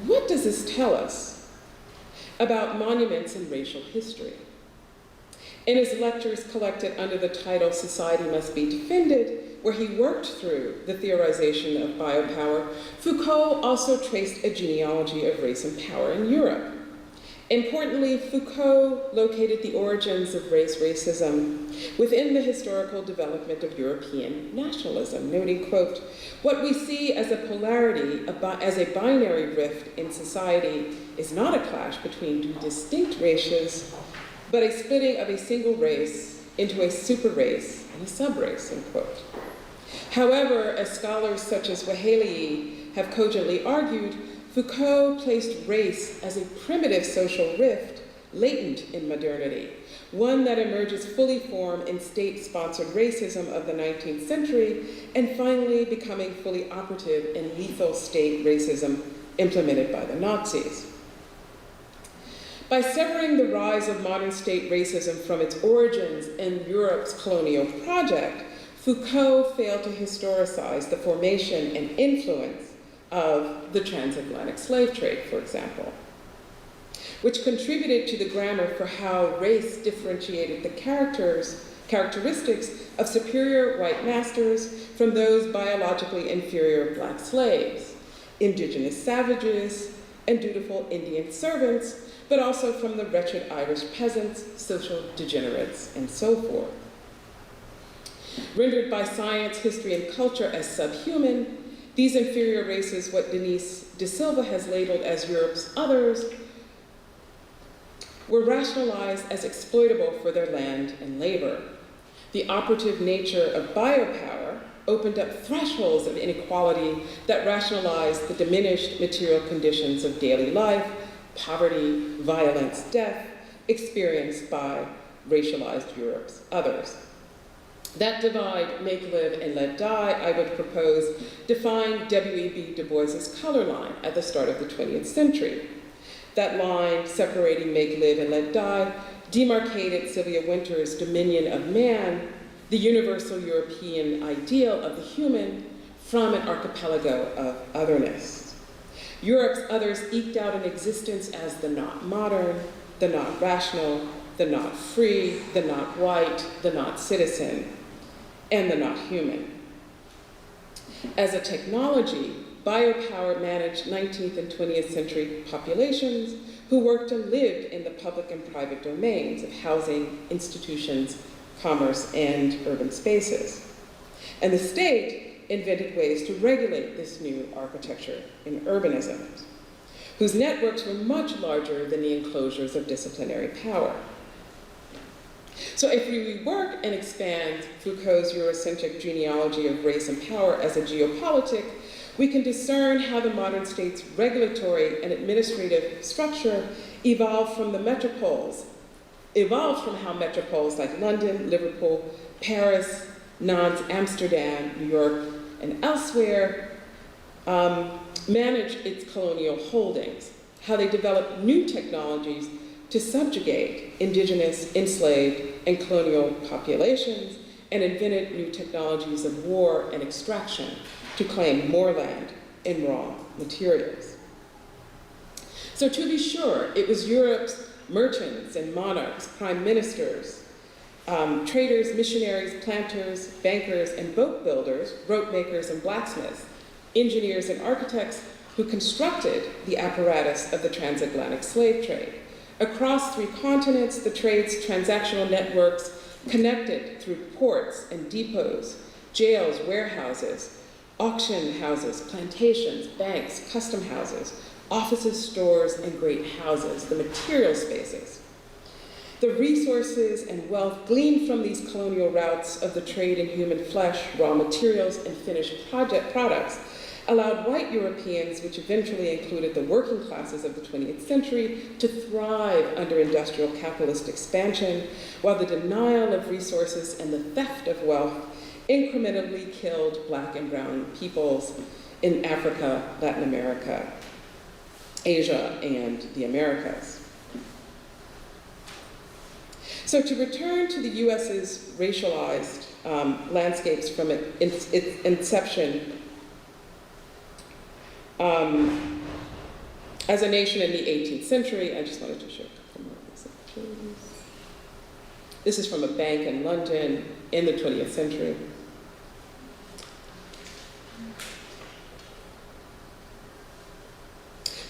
What does this tell us about monuments in racial history? In his lectures collected under the title Society Must Be Defended, where he worked through the theorization of biopower, Foucault also traced a genealogy of race and power in Europe. Importantly, Foucault located the origins of racism within the historical development of European nationalism, noting, quote, what we see as a polarity, as a binary rift in society is not a clash between two distinct races, but a splitting of a single race into a super race and a sub-race, end quote. However, as scholars such as Mahila have cogently argued, Foucault placed race as a primitive social rift latent in modernity, one that emerges fully formed in state-sponsored racism of the 19th century and finally becoming fully operative in lethal state racism implemented by the Nazis. By severing the rise of modern state racism from its origins in Europe's colonial project, Foucault failed to historicize the formation and influence of the transatlantic slave trade, for example, which contributed to the grammar for how race differentiated the characteristics of superior white masters from those biologically inferior black slaves, indigenous savages, and dutiful Indian servants, but also from the wretched Irish peasants, social degenerates, and so forth. Rendered by science, history, and culture as subhuman, these inferior races, what Denise De Silva has labeled as Europe's others, were rationalized as exploitable for their land and labor. The operative nature of biopower opened up thresholds of inequality that rationalized the diminished material conditions of daily life, poverty, violence, death, experienced by racialized Europe's others. That divide, make, live, and let die, I would propose, defined W.E.B. Du Bois's color line at the start of the 20th century. That line, separating make, live, and let die, demarcated Sylvia Wynter's dominion of man, the universal European ideal of the human, from an archipelago of otherness. Europe's others eked out an existence as the not modern, the not rational, the not free, the not white, the not citizen, and the not human. As a technology, biopower managed 19th and 20th century populations who worked and lived in the public and private domains of housing, institutions, commerce, and urban spaces. And the state invented ways to regulate this new architecture in urbanism, whose networks were much larger than the enclosures of disciplinary power. So if we rework and expand Foucault's Eurocentric genealogy of race and power as a geopolitic, we can discern how the modern state's regulatory and administrative structure evolved from how metropoles like London, Liverpool, Paris, Nantes, Amsterdam, New York, and elsewhere managed its colonial holdings, how they developed new technologies to subjugate indigenous, enslaved, and colonial populations, and invented new technologies of war and extraction to claim more land and raw materials. So to be sure, it was Europe's merchants and monarchs, prime ministers, traders, missionaries, planters, bankers, and boat builders, rope makers and blacksmiths, engineers and architects who constructed the apparatus of the transatlantic slave trade. Across 3 continents, the trade's transactional networks connected through ports and depots, jails, warehouses, auction houses, plantations, banks, custom houses, offices, stores, and great houses, the material spaces. The resources and wealth gleaned from these colonial routes of the trade in human flesh, raw materials, and finished products allowed white Europeans, which eventually included the working classes of the 20th century, to thrive under industrial capitalist expansion, while the denial of resources and the theft of wealth incrementally killed Black and brown peoples in Africa, Latin America, Asia, and the Americas. So to return to the US's racialized landscapes from its inception as a nation in the 18th century, I just wanted to show a couple more of these pictures. This is from a bank in London in the 20th century.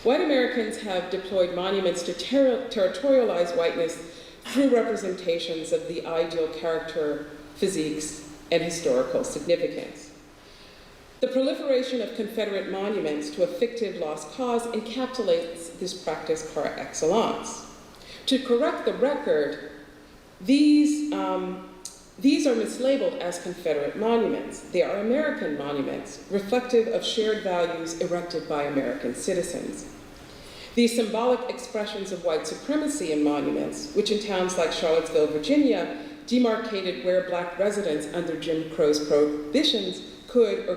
White Americans have deployed monuments to territorialize whiteness through representations of the ideal character, physiques, and historical significance. The proliferation of Confederate monuments to a fictive lost cause encapsulates this practice par excellence. To correct the record, these are mislabeled as Confederate monuments. They are American monuments, reflective of shared values erected by American citizens. These symbolic expressions of white supremacy in monuments, which in towns like Charlottesville, Virginia, demarcated where Black residents under Jim Crow's prohibitions could or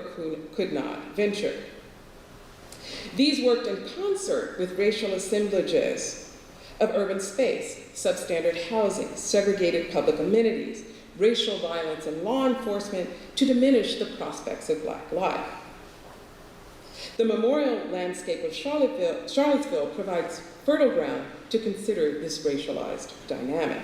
could not venture. These worked in concert with racial assemblages of urban space, substandard housing, segregated public amenities, racial violence, and law enforcement to diminish the prospects of Black life. The memorial landscape of Charlottesville provides fertile ground to consider this racialized dynamic.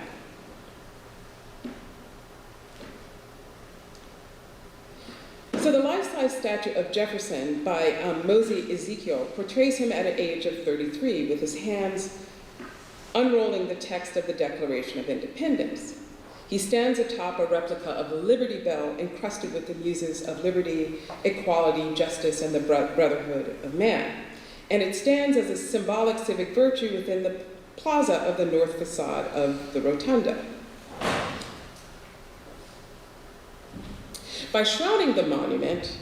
So the life-size statue of Jefferson by Mosey Ezekiel portrays him at an age of 33 with his hands unrolling the text of the Declaration of Independence. He stands atop a replica of the Liberty Bell encrusted with the muses of liberty, equality, justice, and the brotherhood of man. And it stands as a symbolic civic virtue within the plaza of the north facade of the rotunda. By shrouding the monument,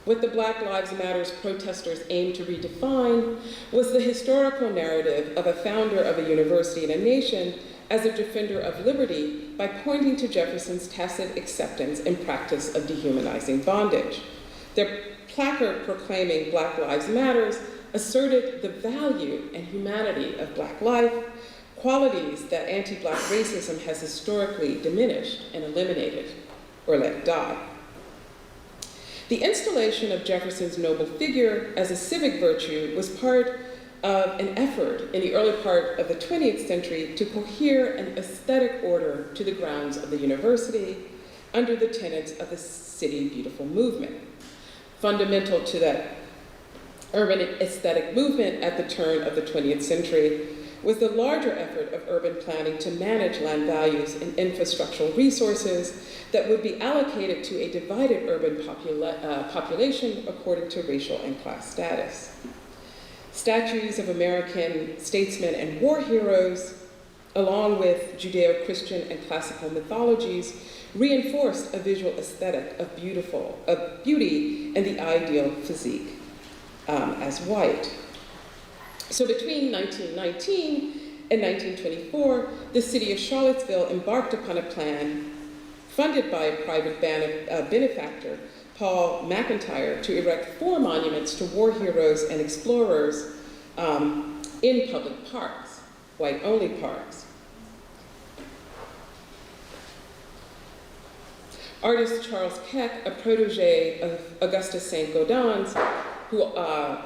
what the Black Lives Matter protesters aimed to redefine was the historical narrative of a founder of a university and a nation as a defender of liberty by pointing to Jefferson's tacit acceptance and practice of dehumanizing bondage. Their placard proclaiming Black Lives Matter asserted the value and humanity of Black life, qualities that anti-Black racism has historically diminished and eliminated or let die. The installation of Jefferson's noble figure as a civic virtue was part of an effort in the early part of the 20th century to cohere an aesthetic order to the grounds of the university under the tenets of the City Beautiful movement. Fundamental to that urban aesthetic movement at the turn of the 20th century was the larger effort of urban planning to manage land values and infrastructural resources that would be allocated to a divided urban population according to racial and class status. Statues of American statesmen and war heroes, along with Judeo-Christian and classical mythologies, reinforced a visual aesthetic of beauty and the ideal physique as white. So between 1919 and 1924, the city of Charlottesville embarked upon a plan funded by a private benefactor, Paul McIntyre, to erect 4 monuments to war heroes and explorers in public parks, white-only parks. Artist Charles Keck, a protege of Augustus St. Gaudens, who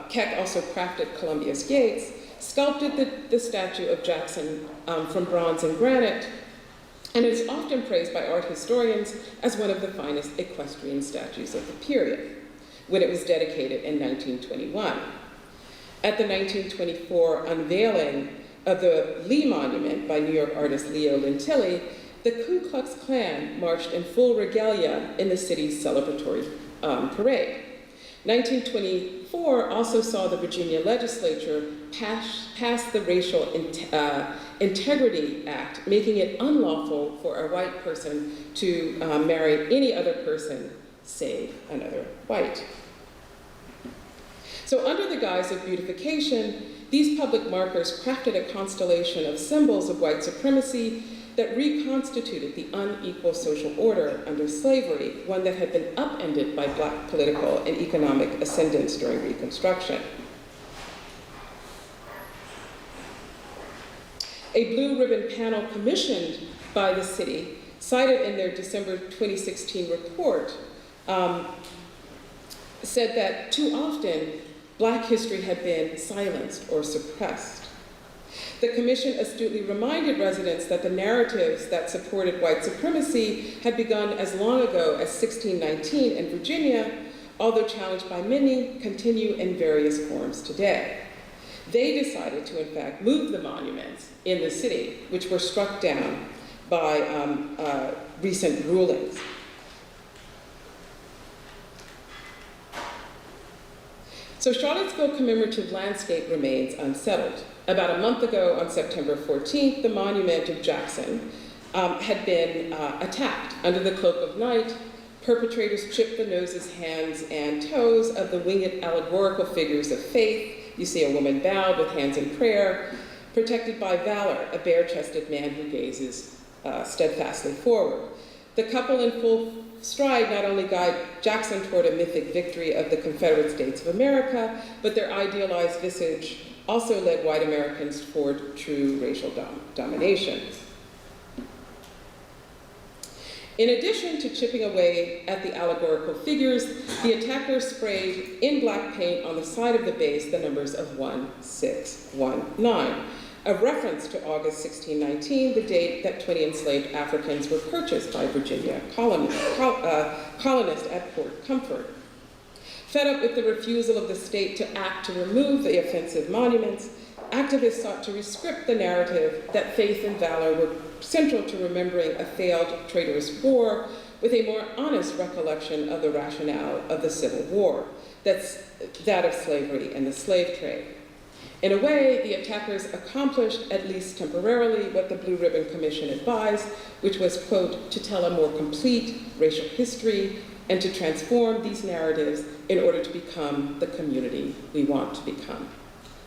Keck also crafted Columbia's gates, sculpted the statue of Jackson from bronze and granite, and is often praised by art historians as one of the finest equestrian statues of the period, when it was dedicated in 1921. At the 1924 unveiling of the Lee Monument by New York artist Leo Lentili, the Ku Klux Klan marched in full regalia in the city's celebratory parade. 1924 also saw the Virginia legislature pass the Racial Integrity Act, making it unlawful for a white person to marry any other person save another white. So under the guise of beautification, these public markers crafted a constellation of symbols of white supremacy that reconstituted the unequal social order under slavery, one that had been upended by Black political and economic ascendance during Reconstruction. A blue ribbon panel commissioned by the city, cited in their December 2016 report, said that too often Black history had been silenced or suppressed. The commission astutely reminded residents that the narratives that supported white supremacy had begun as long ago as 1619 in Virginia, although challenged by many, continue in various forms today. They decided to, in fact, move the monuments in the city, which were struck down by recent rulings. So Charlottesville commemorative landscape remains unsettled. About a month ago, on September 14th, the monument of Jackson had been attacked. Under the cloak of night, perpetrators chipped the noses, hands, and toes of the winged allegorical figures of faith. You see a woman bowed with hands in prayer, protected by valor, a bare-chested man who gazes steadfastly forward. The couple in full stride not only guide Jackson toward a mythic victory of the Confederate States of America, but their idealized visage also led white Americans toward true racial domination. In addition to chipping away at the allegorical figures, the attackers sprayed in black paint on the side of the base the numbers of 1619, a reference to August 1619, the date that 20 enslaved Africans were purchased by Virginia colonists at Port Comfort. Fed up with the refusal of the state to act to remove the offensive monuments, activists sought to rescript the narrative that faith and valor were central to remembering a failed traitorous war with a more honest recollection of the rationale of the Civil War, that's that of slavery and the slave trade. In a way, the attackers accomplished, at least temporarily, what the Blue Ribbon Commission advised, which was, quote, to tell a more complete racial history and to transform these narratives in order to become the community we want to become.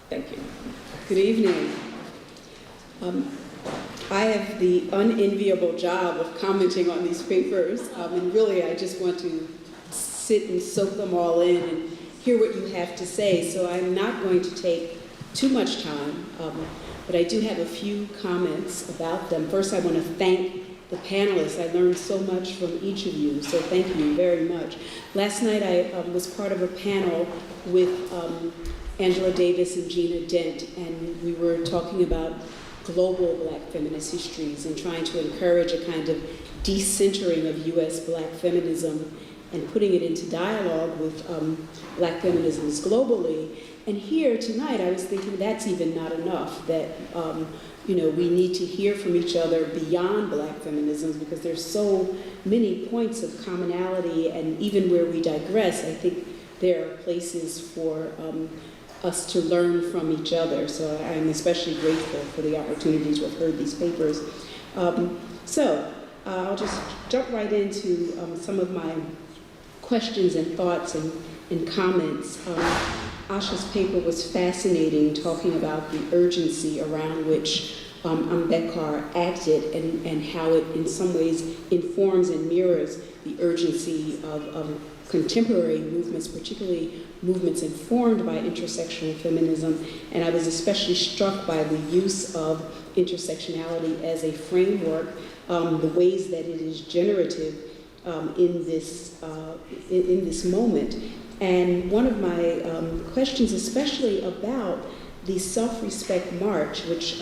Thank you. Good evening. I have the unenviable job of commenting on these papers, and really I just want to sit and soak them all in and hear what you have to say, so I'm not going to take too much time, but I do have a few comments about them. First, I want to thank the panelists. I learned so much from each of you, so thank you very much. Last night I was part of a panel with Angela Davis and Gina Dent, and we were talking about global Black feminist histories and trying to encourage a kind of decentering of US Black feminism and putting it into dialogue with Black feminisms globally. And here tonight, I was thinking that's even not enough, that you know, we need to hear from each other beyond Black feminisms because there's so many points of commonality, and even where we digress, I think there are places for us to learn from each other. So I'm especially grateful for the opportunity to have heard these papers. I'll just jump right into some of my questions and thoughts and comments. Asha's paper was fascinating, talking about the urgency around which Ambedkar acted and how it in some ways informs and mirrors the urgency of contemporary movements, particularly movements informed by intersectional feminism. And I was especially struck by the use of intersectionality as a framework, the ways that it is generative in this moment. And one of my questions, especially about the Self-Respect March, which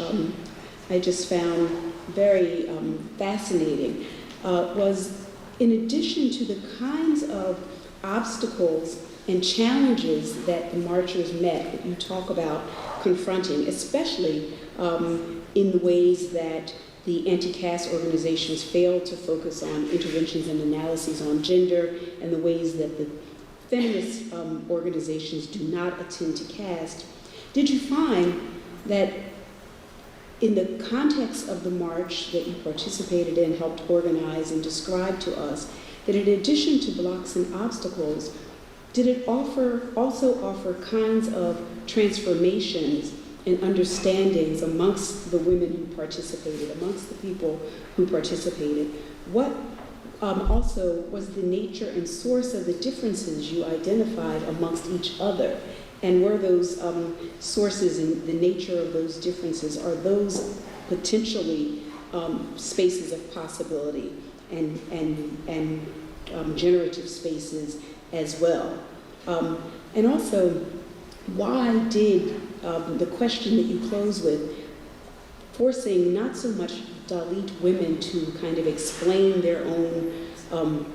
I just found very fascinating, was in addition to the kinds of obstacles and challenges that the marchers met, that you talk about confronting, especially in the ways that the anti-caste organizations failed to focus on interventions and analyses on gender, and the ways that the feminist organizations do not attend to caste, did you find that in the context of the march that you participated in, helped organize and describe to us, that in addition to blocks and obstacles, did it also offer kinds of transformations and understandings amongst the women who participated, amongst the people who participated? What also was the nature and source of the differences you identified amongst each other? And were those sources and the nature of those differences, are those potentially spaces of possibility and generative spaces as well? And also, why did the question that you close with, forcing not so much Dalit women to kind of explain their own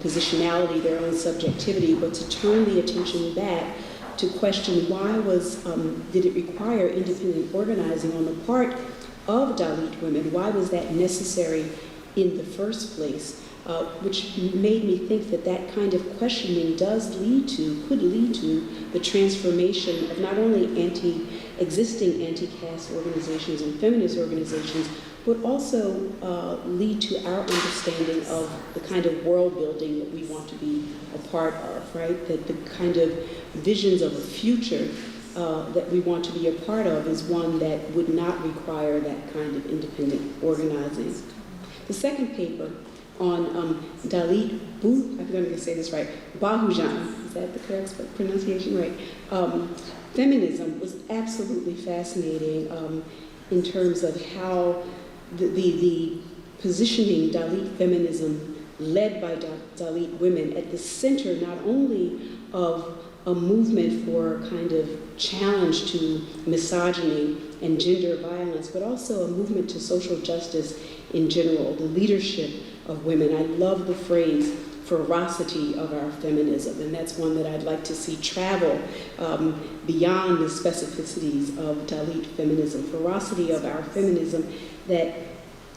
positionality, their own subjectivity, but to turn the attention back to question why did it require independent organizing on the part of Dalit women? Why was that necessary in the first place? Which made me think that that kind of questioning could lead to the transformation of not only existing anti-caste organizations and feminist organizations, but also lead to our understanding of the kind of world building that we want to be a part of, right? That the kind of visions of a future that we want to be a part of is one that would not require that kind of independent organizing. The second paper on Dalit, I'm going to say this right, Bahujan, is that the correct pronunciation, right? Feminism was absolutely fascinating in terms of how the positioning Dalit feminism led by Dalit women at the center not only of a movement for kind of challenge to misogyny and gender violence, but also a movement to social justice in general, the leadership of women. I love the phrase ferocity of our feminism, and that's one that I'd like to see travel beyond the specificities of Dalit feminism, ferocity of our feminism that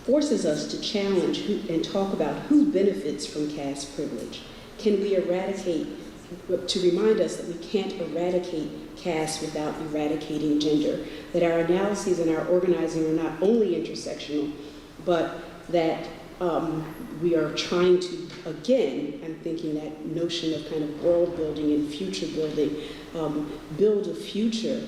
forces us to challenge and talk about who benefits from caste privilege. Can we eradicate, to remind us that we can't eradicate caste without eradicating gender, that our analyses and our organizing are not only intersectional, but that we are trying to, again, I'm thinking that notion of kind of world building and future building, build a future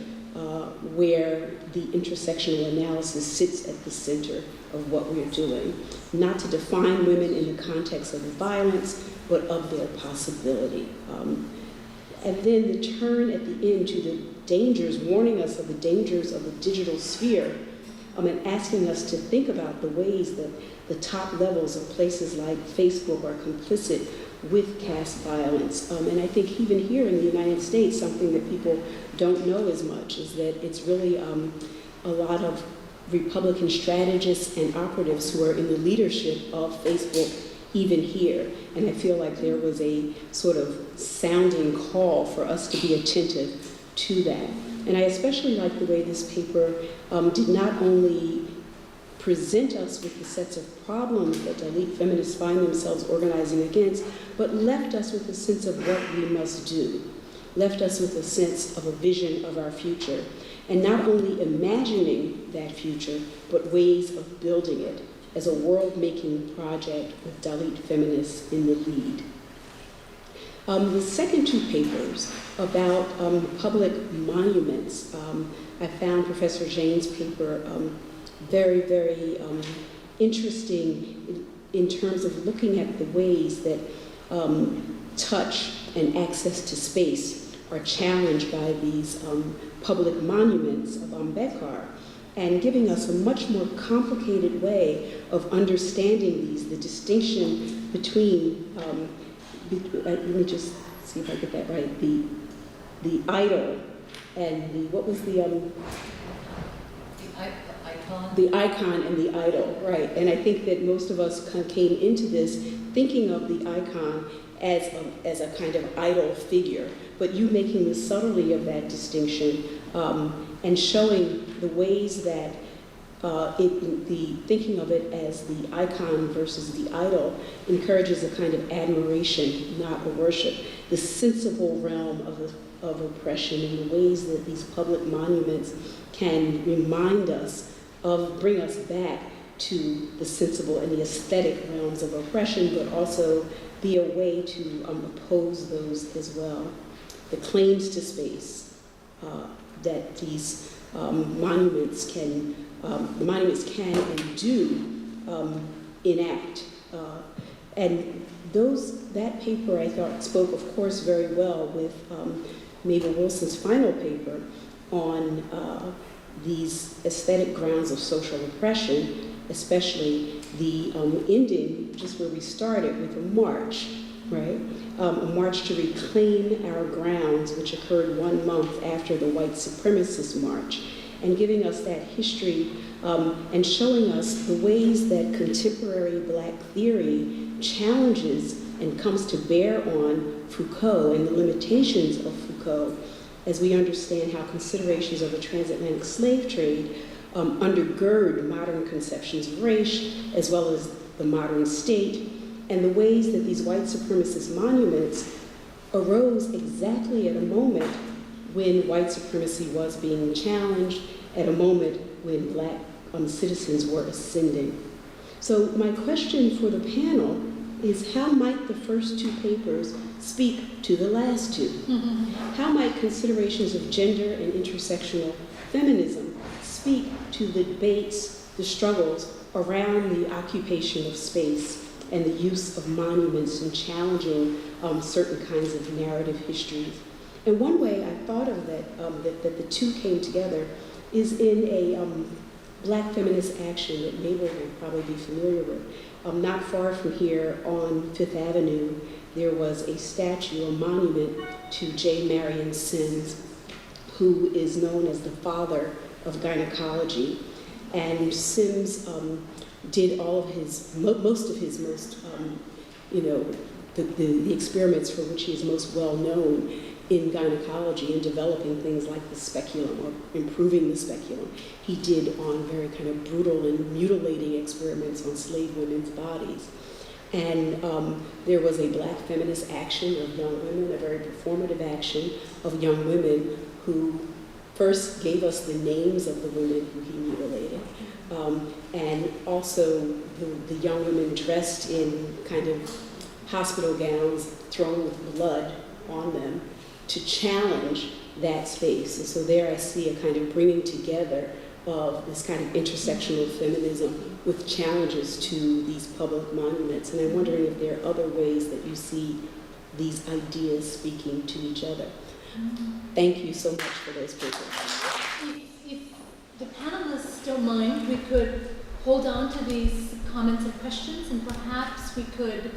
where the intersectional analysis sits at the center of what we're doing, not to define women in the context of the violence, but of their possibility. And then the turn at the end to the dangers, warning us of the dangers of the digital sphere, and asking us to think about the ways that the top levels of places like Facebook are complicit with caste violence. And I think even here in the United States, something that people don't know as much is that it's really a lot of Republican strategists and operatives who are in the leadership of Facebook even here. And I feel like there was a sort of sounding call for us to be attentive to that. And I especially like the way this paper did not only present us with the sets of problems that Dalit feminists find themselves organizing against, but left us with a sense of what we must do, left us with a sense of a vision of our future, and not only imagining that future, but ways of building it as a world-making project with Dalit feminists in the lead. The second two papers about public monuments, I found Professor Jain's paper very, very interesting in terms of looking at the ways that touch and access to space are challenged by these public monuments of Ambedkar, and giving us a much more complicated way of understanding these, the distinction between, let me just see if I get that right, the idol and the, what was the icon? The icon and the idol, right. And I think that most of us kind of came into this thinking of the icon as a kind of idol figure, but you making the subtlety of that distinction and showing the ways that the thinking of it as the icon versus the idol encourages a kind of admiration, not a worship. The sensible realm of oppression and the ways that these public monuments can remind us of, bring us back to the sensible and the aesthetic realms of oppression, but also be a way to oppose those as well. The claims to space that these monuments can and do enact. And that paper I thought spoke, of course, very well with Mabel Wilson's final paper on these aesthetic grounds of social oppression, especially the ending, just where we started, with a march, right? A march to reclaim our grounds, which occurred 1 month after the white supremacist march, and giving us that history and showing us the ways that contemporary Black theory challenges and comes to bear on Foucault and the limitations of Foucault as we understand how considerations of the transatlantic slave trade undergird modern conceptions of race, as well as the modern state, and the ways that these white supremacist monuments arose exactly at a moment when white supremacy was being challenged, at a moment when Black citizens were ascending. So my question for the panel is, how might the first two papers speak to the last two? How might considerations of gender and intersectional feminism speak to the debates, the struggles around the occupation of space and the use of monuments and challenging certain kinds of narrative histories? And one way I thought of that the two came together is in a Black feminist action that Mabel will probably be familiar with. Not far from here on Fifth Avenue, there was a statue, a monument to J. Marion Sims, who is known as the father of gynecology. And Sims did all of his, most of his the experiments for which he is most well known in gynecology and developing things like the speculum or improving the speculum. He did on very kind of brutal and mutilating experiments on slave women's bodies. And there was a Black feminist action of young women, a very performative action of young women who first gave us the names of the women who he mutilated. And also the young women dressed in kind of hospital gowns thrown with blood on them to challenge that space. And so there I see a kind of bringing together of this kind of intersectional feminism with challenges to these public monuments. And I'm wondering if there are other ways that you see these ideas speaking to each other. Thank you so much for those papers. If the panelists don't mind, we could hold on to these comments and questions, and perhaps we could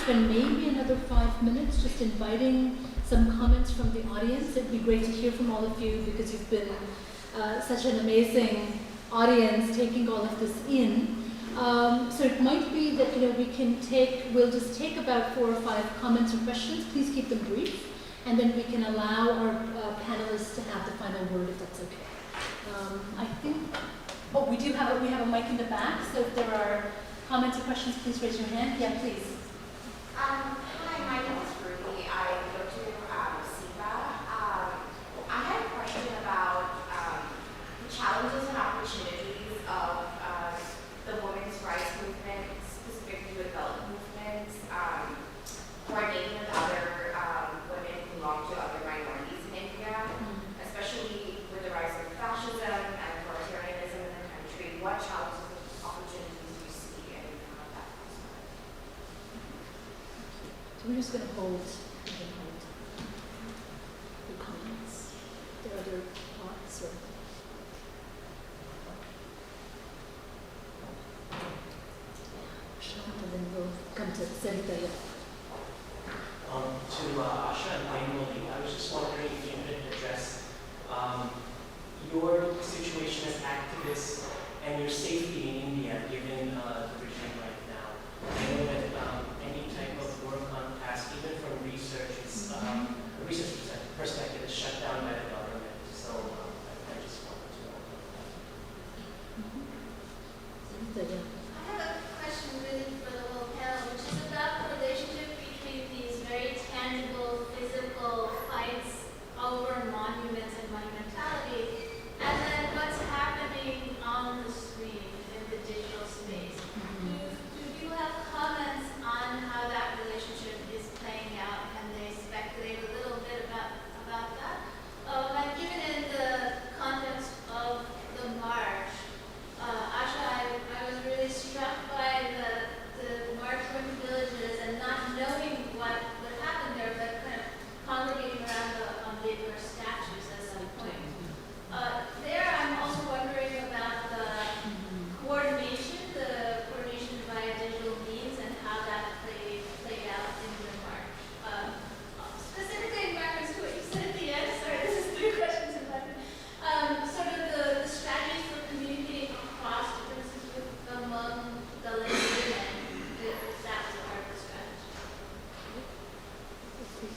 spend maybe another 5 minutes just inviting some comments from the audience. It'd be great to hear from all of you because you've been such an amazing audience taking all of this in. So it might be that we'll just take about 4 or 5 comments or questions. Please keep them brief, and then we can allow our panelists to have the final word if that's okay. I think. Oh, we have a mic in the back. So if there are comments or questions, please raise your hand. Yeah, please. Hi, my name is Ruby. I go to SIVA. I had a question about the challenges and opportunities of the women's rights movement, specifically with adult movements, coordinating with other women who belong to other minorities in India, especially with the rise of fascism and authoritarianism in the country. What challenges and opportunities do you see in that? So we're just going to hold the comments. Are there other thoughts? Or? And then we'll come to Dalit. To Asha and Thenmozhi, I was just wondering if you could address your situation as activists and your safety in India, given the regime right now. I know that any type of work on task, even from research, a research perspective, is shut down by the government. So I just wanted to know about that.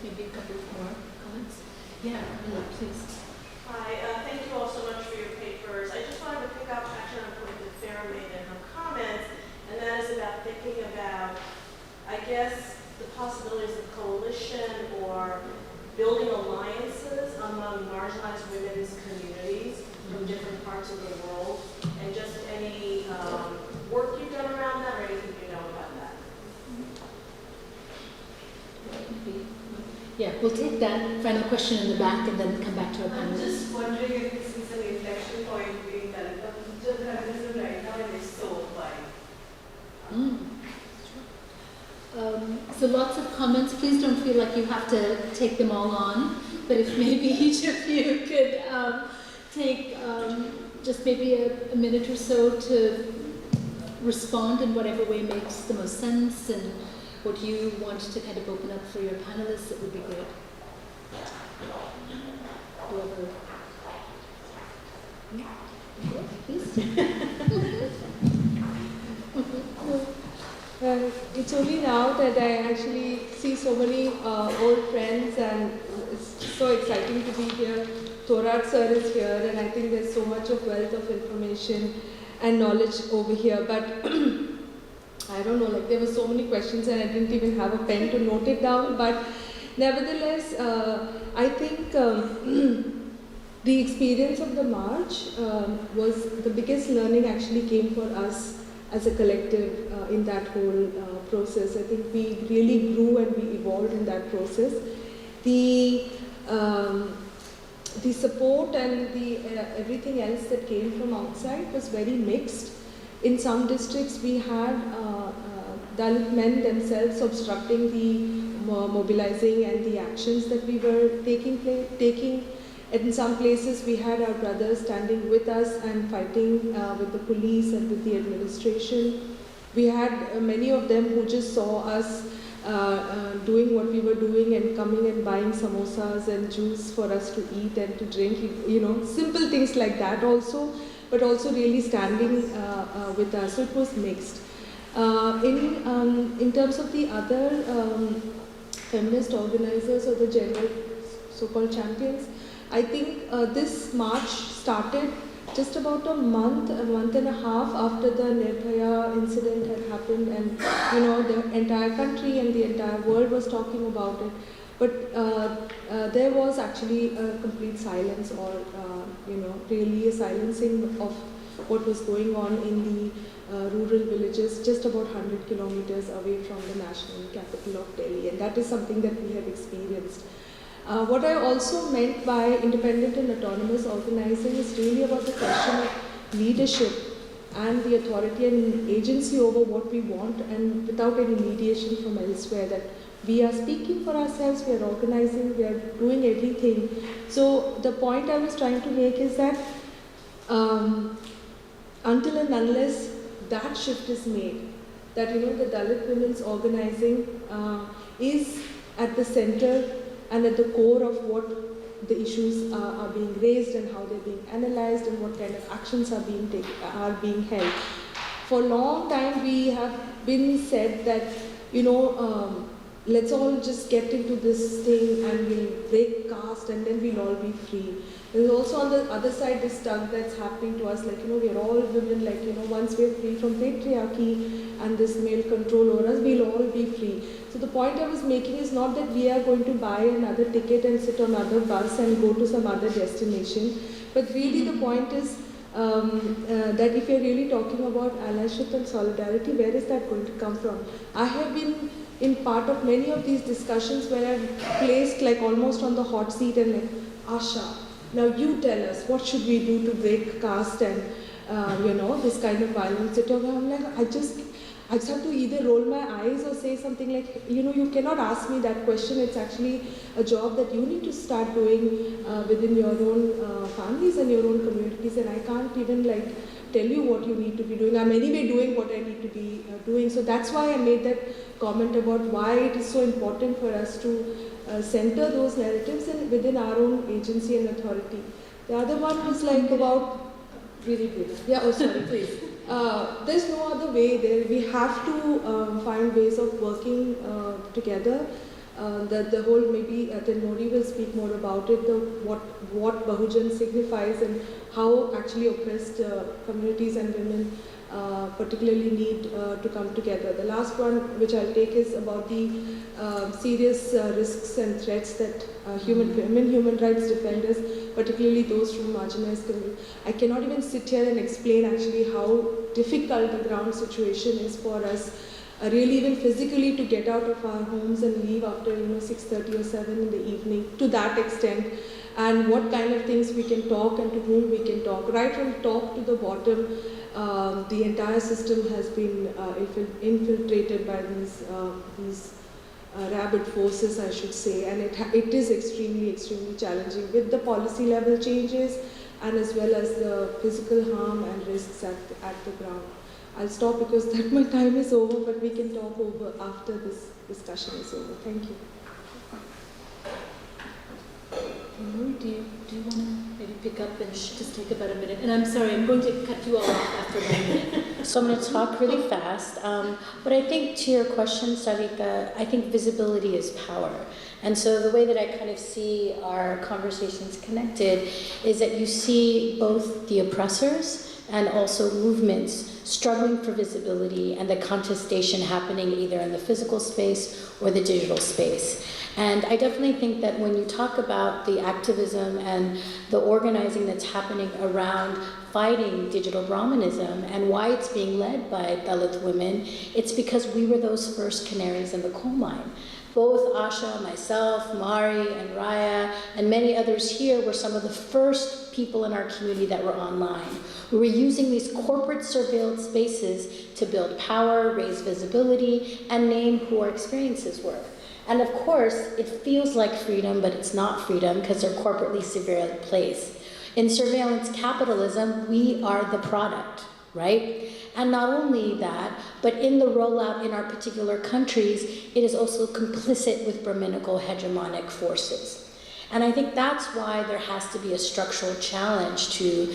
maybe a couple more comments. Yeah, Mahila, please. Hi, thank you all so much for your papers. I just wanted to pick up actually on a point that Farah made in her comments, and that is about thinking about, I guess, the possibilities of coalition or building alliances among marginalized women's communities from different parts of the world, and just any work you've done around that or anything you know about that. Yeah, we'll take that final question in the back and then come back to our panel. I'm just wondering if this is an inflection point being Dalit feminism right now, and if so, why? So lots of comments. Please don't feel like you have to take them all on, but if maybe each of you could take just maybe a minute or so to respond in whatever way makes the most sense, and what you want to kind of open up for your panelists, it would be great. Whoever. Please. It's only now that I actually see so many old friends, and it's so exciting to be here. Thorat sir is here, and I think there's so much of wealth of information and knowledge over here. But I don't know, like there were so many questions and I didn't even have a pen to note it down. But nevertheless, I think the experience of the march was the biggest learning actually came for us as a collective in that whole process. I think we really grew and we evolved in that process. The support and the everything else that came from outside was very mixed. In some districts, we had Dalit men themselves obstructing the mobilizing and the actions that we were taking. In some places, we had our brothers standing with us and fighting with the police and with the administration. We had many of them who just saw us doing what we were doing and coming and buying samosas and juice for us to eat and to drink, you know, simple things like that also, but also really standing with us. So it was mixed. In terms of the other feminist organizers or the general so-called champions, I think this march started just about a month and a half after the Nirbhaya incident had happened, and you know the entire country and the entire world was talking about it. But there was actually a complete silence, or you know, really a silencing of what was going on in the rural villages just about 100 kilometers away from the national capital of Delhi, and that is something that we have experienced. What I also meant by independent and autonomous organizing is really about the question of leadership and the authority and agency over what we want, and without any mediation from elsewhere, that we are speaking for ourselves, we are organizing, we are doing everything. So the point I was trying to make is that until and unless that shift is made, that you know the Dalit women's organizing is at the center and at the core of what the issues are being raised and how they're being analyzed and what kind of actions are being held. For a long time we have been said that, you know, let's all just get into this thing and we'll break caste and then we'll all be free. There's also on the other side this tug that's happening to us, like, you know, we're all women, like, you know, once we're free from patriarchy and this male control over us, we'll all be free. So the point I was making is not that we are going to buy another ticket and sit on another bus and go to some other destination, but really the point is that if you're really talking about allyship and solidarity, where is that going to come from? I have been in part of many of these discussions where I've placed like almost on the hot seat and like, Asha, now you tell us, what should we do to break caste and, you know, this kind of violence? I'm like, I just have to either roll my eyes or say something like, you know, you cannot ask me that question. It's actually a job that you need to start doing within your own families and your own communities, and I can't even like tell you what you need to be doing. I'm anyway doing what I need to be doing. So that's why I made that comment about why it is so important for us to center those narratives within our own agency and authority. The other one was like about, really brief. Yeah, oh sorry, please. There's no other way there. We have to find ways of working together. the whole, maybe Thenmozhi will speak more about it, what Bahujan signifies and how actually oppressed communities and women particularly need to come together. The last one which I'll take is about the serious risks and threats that human rights defenders, particularly those from marginalized communities. I cannot even sit here and explain actually how difficult the ground situation is for us, really even physically to get out of our homes and leave after 6:30 or 7 in the evening, to that extent, and what kind of things we can talk and to whom we can talk. Right from top to the bottom, the entire system has been infiltrated by these rabid forces, I should say, and it is extremely, extremely challenging with the policy level changes and as well as the physical harm and risks at the ground. I'll stop because that my time is over, but we can talk over after this discussion is over. Thank you. Do you want to maybe pick up and just take about a minute? And I'm sorry, I'm going to cut you all off after 1 minute. So I'm going to talk really fast. But I think to your question, Sarika, I think visibility is power. And so the way that I kind of see our conversations connected is that you see both the oppressors and also movements struggling for visibility and the contestation happening either in the physical space or the digital space. And I definitely think that when you talk about the activism and the organizing that's happening around fighting digital Brahmanism and why it's being led by Dalit women, it's because we were those first canaries in the coal mine. Both Asha, myself, Mari, and Raya, and many others here were some of the first people in our community that were online. We were using these corporate surveillance spaces to build power, raise visibility, and name who our experiences were. And of course, it feels like freedom, but it's not freedom because they're corporately surveilled place. In surveillance capitalism, we are the product, right? And not only that, but in the rollout in our particular countries, it is also complicit with Brahminical hegemonic forces. And I think that's why there has to be a structural challenge to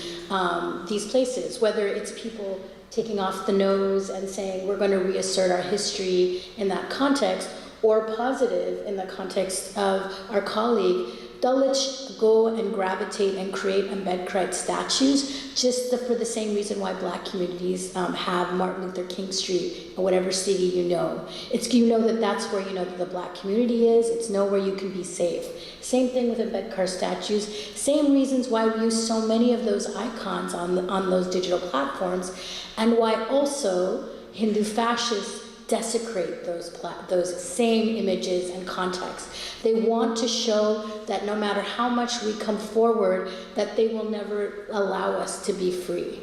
these places, whether it's people taking off the nose and saying we're going to reassert our history in that context, or positive in the context of our colleague. Dalits go and gravitate and create Ambedkarite statues just for the same reason why Black communities have Martin Luther King Street or whatever city you know. It's that that's where you know that the Black community is. It's nowhere you can be safe. Same thing with Ambedkar statues. Same reasons why we use so many of those icons on those digital platforms, and why also Hindu fascists desecrate those same images and contexts. They want to show that no matter how much we come forward, that they will never allow us to be free.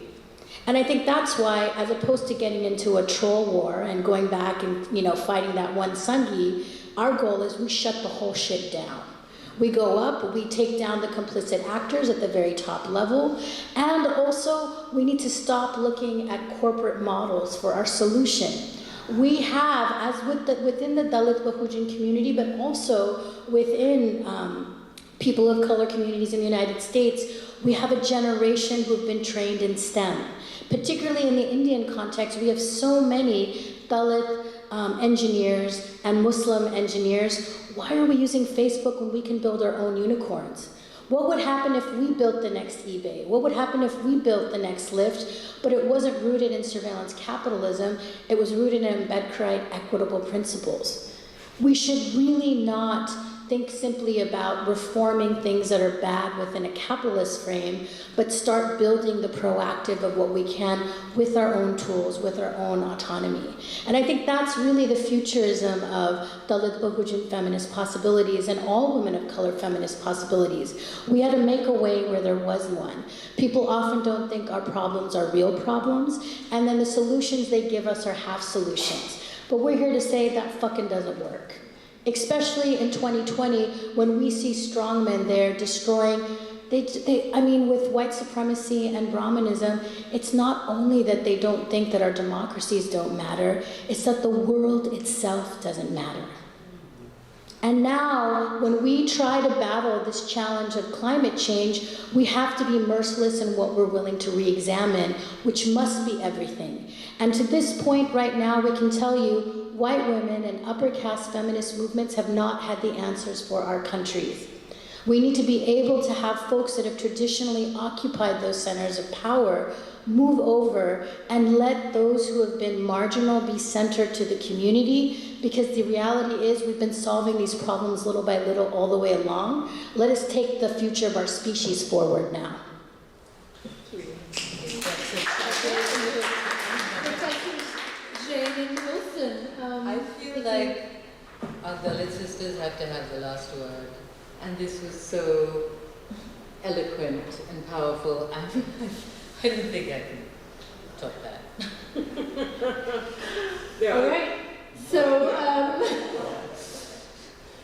And I think that's why, as opposed to getting into a troll war and going back and fighting that one Sanghi, our goal is we shut the whole shit down. We go up, we take down the complicit actors at the very top level, and also we need to stop looking at corporate models for our solution. We have, as within the Dalit Bahujan community, but also within people of color communities in the United States, we have a generation who've been trained in STEM. Particularly in the Indian context, we have so many Dalit engineers and Muslim engineers. Why are we using Facebook when we can build our own unicorns? What would happen if we built the next eBay? What would happen if we built the next Lyft? But it wasn't rooted in surveillance capitalism. It was rooted in Ambedkarite equitable principles. We should really not think simply about reforming things that are bad within a capitalist frame, but start building the proactive of what we can with our own tools, with our own autonomy. And I think that's really the futurism of Dalit Bahujan feminist possibilities and all women of color feminist possibilities. We had to make a way where there was one. People often don't think our problems are real problems, and then the solutions they give us are half solutions. But we're here to say that fucking doesn't work. Especially in 2020, when we see strong men there destroying, with white supremacy and Brahmanism, it's not only that they don't think that our democracies don't matter, it's that the world itself doesn't matter. And now, when we try to battle this challenge of climate change, we have to be merciless in what we're willing to re-examine, which must be everything. And to this point right now, we can tell you, white women, and upper caste feminist movements have not had the answers for our countries. We need to be able to have folks that have traditionally occupied those centers of power move over and let those who have been marginal be centered to the community, because the reality is we've been solving these problems little by little all the way along. Let us take the future of our species forward now. Jain and Wilson. I feel like our Dalit sisters have to have the last word. And this was so eloquent and powerful. I don't think I can top that. All right. So,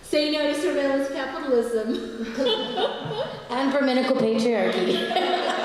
say no to surveillance capitalism. And verminical patriarchy.